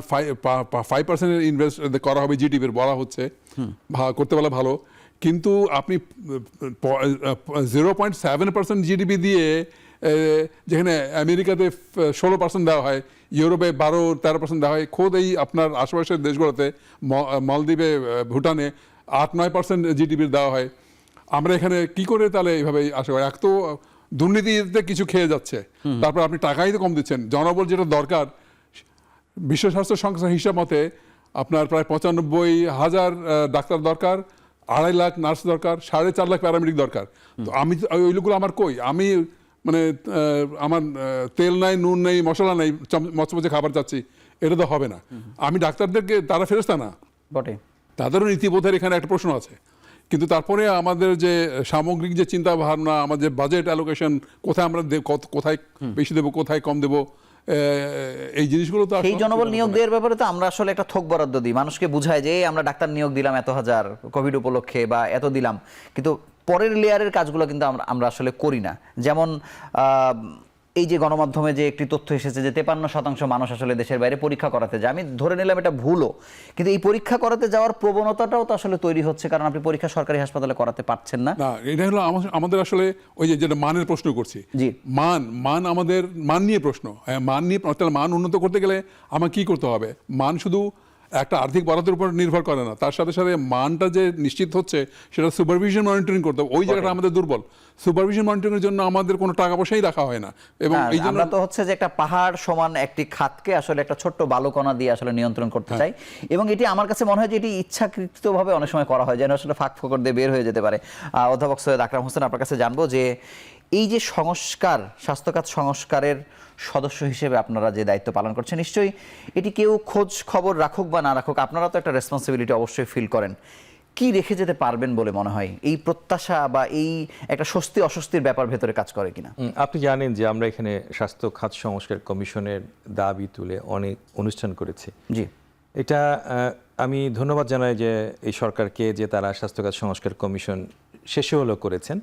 5% ইনভেস্ট করা হবে জিডিপির বলা হচ্ছে, করতে পারলে ভালো, কিন্তু আপনি 0.7% জিডিপি দিয়ে, যেখানে আমেরিকাতে 16% দেওয়া হয়, ইউরোপে 12-13% দেওয়া হয়, খোদ এই আপনার আশেপাশের দেশগুলোতে মালদ্বীপে, ভুটানে 8-9% জিডিপির দেওয়া হয়। আমরা এখানে কি করে তাহলে এইভাবে আশা করি? এক তো দুর্নীতিতে কিছু খেয়ে যাচ্ছে, তারপর আপনি টাকাই তো কম দিচ্ছেন। জনবল যেটা দরকার, বিশ্ব স্বাস্থ্য সংস্থার হিসাব মতে আপনার প্রায় 95,000 ডাক্তার দরকার, 2.5 লাখ নার্স দরকার, 4.5 লাখ প্যারামেডিক দরকার। তো আমি ওইগুলো আমার কই? আমি মানে আমার তেল নাই, নুন নেই, মশলা নেই, মচমচে খাবার চাচ্ছি, এটা তো হবে না। আমি ডাক্তারদেরকে, তারা ফেরেশতা না, বটে, তাদেরও নীতিবোধের এখানে একটা প্রশ্ন আছে। কিন্তু তারপরে আমাদের যে সামগ্রিক যে চিন্তা ভাবনা, আমাদের বাজেট অ্যালোকেশন, কোথায় আমরা কোথায় বেশি দেবো, কোথায় কম দেবো, এই জিনিসগুলো তো সেই জনবল নিয়োগ দেওয়ার ব্যাপারে তো আমরা আসলে একটা থোক বরাদ্দ দিই, মানুষকে বুঝায় যে আমরা ডাক্তার নিয়োগ দিলাম এত হাজার কোভিড উপলক্ষে বা এত দিলাম, কিন্তু পরের লেয়ারের কাজগুলো কিন্তু আমরা আসলে করি না। যেমন এই যে গণমাধ্যমে যে একটি তথ্য এসেছে যে 53% মানুষ আসলে দেশের বাইরে পরীক্ষা করাতে যায়, আমি ধরে নিলাম এটা ভুলও, কিন্তু এই পরীক্ষা করাতে যাওয়ার প্রবণতাটাও তো আসলে তৈরি হচ্ছে, কারণ আপনি পরীক্ষা সরকারি হাসপাতালে করাতে পারছেন না। না, এটা হলো আমাদের আসলে ওই যে যেটা মানের প্রশ্ন করছি, জি, মান আমাদের মান নিয়ে প্রশ্ন। মান নিয়ে, তাহলে মান উন্নত করতে গেলে আমার কি করতে হবে? মান শুধু একটা আর্থিক বরাদ্দের উপর নির্ভর করে না, তার সাথে সাথে মানটা যে নিশ্চিত হচ্ছে সেটা সুপারভিশন মনিটরিং করতে হবে। ওই জায়গাটা আমাদের দুর্বল। সুপারভিশন মনিটরিং এর জন্য আমাদের কোনো টাকা পয়সাই রাখা হয় না, এবং এই জন্য আমরা তো হচ্ছে যে একটা পাহাড় সমান একটি খাতকে আসলে একটা ছোট্ট বালুকণা দিয়ে আসলে নিয়ন্ত্রণ করতে চাই, এবং এটি আমার কাছে মনে হয় যে এটি ইচ্ছাকৃতভাবে অনেক সময় করা হয়, যেন আসলে ফাঁক ফোকর দিয়ে বের হয়ে যেতে পারে। অধ্যাপক সৈয়দ আকরাম হোসেন, আপনার কাছে জানবো যে এই যে সংস্কার, স্বাস্থ্যখাত সংস্কারের সদস্য হিসেবে আপনারা যে দায়িত্ব পালন করছেন, নিশ্চয়ই এটি কেউ খোঁজ খবর রাখুক বা না রাখুক, আপনারা তো একটা রেসপন্সিবিলিটি অবশ্যই ফিল করেন। কি রেখে যেতে পারবেন বলে মনে হয়? এই প্রত্যাশা বা এই একটা স্বস্তি অস্বস্তির ব্যাপার ভেতরে কাজ করে কিনা? আপনি জানেন যে আমরা এখানে স্বাস্থ্য খাত সংস্কার কমিশনের দাবি তুলে অনেক অনুষ্ঠান করেছি। জি, এটা আমি ধন্যবাদ জানাই যে এই সরকারকে যে তারা স্বাস্থ্য খাত সংস্কার কমিশন শেষে হলো করেছেন,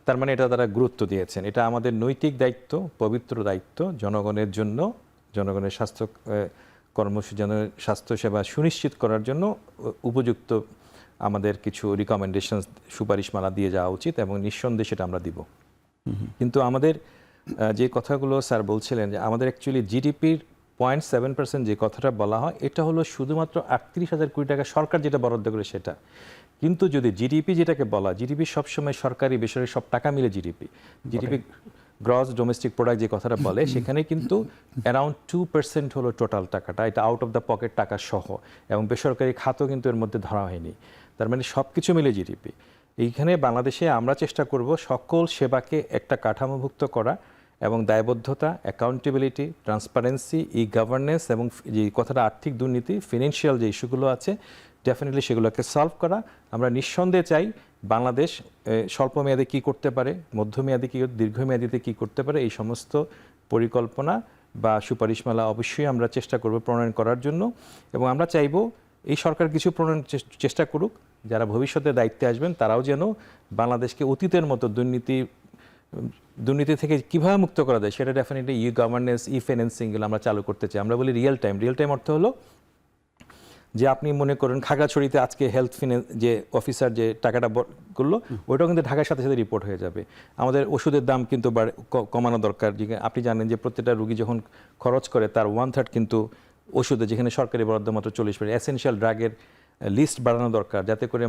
তার মানে এটা তারা গুরুত্ব দিয়েছেন। এটা আমাদের নৈতিক দায়িত্ব, পবিত্র দায়িত্ব, জনগণের জন্য, জনগণের স্বাস্থ্য সেবা সুনিশ্চিত করার জন্য উপযুক্ত আমাদের কিছু রিকমেন্ডেশন, সুপারিশমালা দিয়ে যাওয়া উচিত, এবং নিঃসন্দেহে সেটা আমরা দিব। কিন্তু আমাদের যে কথাগুলো স্যার বলছিলেন যে আমাদের অ্যাকচুয়ালি জিডিপির 0.7% যে কথাটা বলা হয়, এটা হলো শুধুমাত্র 38,000 কোটি টাকা সরকার যেটা বরাদ্দ করে সেটা। কিন্তু যদি জিডিপি যেটাকে বলা, জিডিপি সবসময় সরকারি বেসরকারি সব টাকা মিলে জিডিপি গ্রস ডোমেস্টিক প্রোডাক্ট যে কথাটা বলে, সেখানে কিন্তু অ্যারাউন্ড 2% হলো টোটাল টাকাটা, এটা আউট অফ দ্য পকেট টাকা সহ, এবং বেসরকারি খাতও কিন্তু এর মধ্যে ধরা হয়নি। তার মানে সব কিছু মিলে জিডিপি। এইখানে বাংলাদেশে আমরা চেষ্টা করব সকল সেবাকে একটা কাঠামোভুক্ত করা, এবং দায়বদ্ধতা, অ্যাকাউন্টেবিলিটি, ট্রান্সপারেন্সি, ই গভর্নেন্স, এবং যে কথাটা আর্থিক দুর্নীতি, ফিনান্সিয়াল যে ইস্যুগুলো আছে, ডেফিনেটলি সেগুলোকে সলভ করা। আমরা নিঃসন্দেহে চাই বাংলাদেশ স্বল্প মেয়াদে কী করতে পারে, মধ্যমেয়াদে কী, দীর্ঘমেয়াদীতে কী করতে পারে, এই সমস্ত পরিকল্পনা বা সুপারিশমালা অবশ্যই আমরা চেষ্টা করব প্রণয়ন করার জন্য। এবং আমরা চাইব এই সরকার কিছু প্রণয়ন চেষ্টা করুক, যারা ভবিষ্যতে দায়িত্বে আসবেন তারাও যেন বাংলাদেশকে অতীতের মতো দুর্নীতি থেকে কীভাবে মুক্ত করা যায় সেটা ডেফিনেটলি ই গভর্নেন্স, ই ফাইন্যান্সিংগুলো আমরা চালু করতে চাই। আমরা বলি রিয়েল টাইম অর্থ হলো যে আপনি মনে করেন খাগড়াছড়িতে আজকে হেলথ ফিনান্স যে অফিসার যে টাকাটা করলো, ওইটাও কিন্তু ঢাকার সাথে সাথে রিপোর্ট হয়ে যাবে। আমাদের ওষুধের দাম কিন্তু কমানো দরকার। আপনি জানেন যে প্রত্যেকটা রুগী যখন খরচ করে তার 1/3 কিন্তু ওষুধে, যেখানে সরকারি বরাদ্দ মাত্র 40%। এসেনশিয়াল ড্রাগের লিস্ট বাড়ানো দরকার, যাতে করে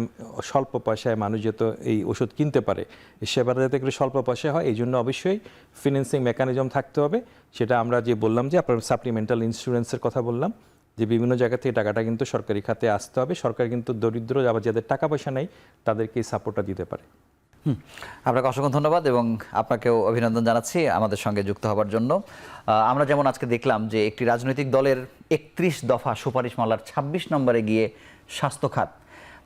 স্বল্প পয়সায় মানুষ যাতে এই ওষুধ কিনতে পারে, এই সেবাটা যাতে করে স্বল্প পয়সায় হয়। এই জন্য অবশ্যই ফিন্যান্সিং মেকানিজম থাকতে হবে। সেটা আমরা যে বললাম যে আপনার সাপ্লিমেন্টাল ইন্স্যুরেন্সের কথা বললাম, যে বিভিন্ন জায়গা থেকে টাকাটা কিন্তু সরকারি খাতে আসতে হবে। সরকার কিন্তু দরিদ্র, আবার যাদের টাকা পয়সা নেই তাদেরকে এই সাপোর্টটা দিতে পারে। আপনাকে অসংখ্য ধন্যবাদ, এবং আপনাকেও অভিনন্দন জানাচ্ছি আমাদের সঙ্গে যুক্ত হবার জন্য। আমরা যেমন আজকে দেখলাম যে একটি রাজনৈতিক দলের 31 দফা সুপারিশমালার 26 নম্বরে গিয়ে স্বাস্থ্য খাত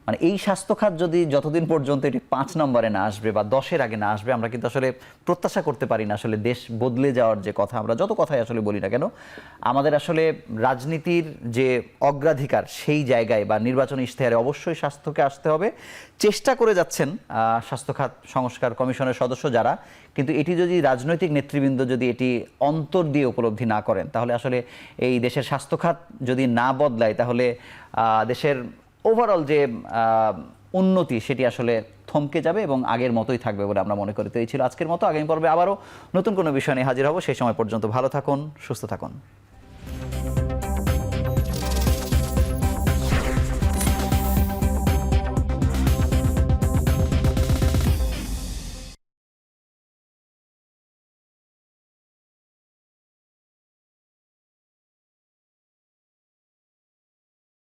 মানে এই স্বাস্থ্য খাত যদি যতদিন পর্যন্ত এটি 5 নম্বরে না আসবে বা 10-এর আগে না আসবে, আমরা কিন্তু আসলে প্রত্যাশা করতে পারি না আসলে দেশ বদলে যাওয়ার যে কথা, আমরা যত কথাই আসলে বলি না কেন, আমাদের আসলে রাজনীতির যে অগ্রাধিকার সেই জায়গায় বা নির্বাচনী ইশতেহারে অবশ্যই স্বাস্থ্যকে আসতে হবে। চেষ্টা করে যাচ্ছেন স্বাস্থ্য খাত সংস্কার কমিশনের সদস্য যারা, কিন্তু এটি যদি রাজনৈতিক নেতৃবৃন্দ যদি এটি অন্তর দিয়ে উপলব্ধি না করেন, তাহলে আসলে এই দেশের স্বাস্থ্য খাত যদি না বদলায়, তাহলে দেশের ওভারঅল যে উন্নতি সেটি আসলে থমকে যাবে এবং আগের মতোই থাকবে বলে আমরা মনে করি। তো এই ছিল আজকের মতো। আগামী পর্বে আবারও নতুন কোনো বিষয় নিয়ে হাজির হব। সেই সময় পর্যন্ত ভালো থাকুন, সুস্থ থাকুন।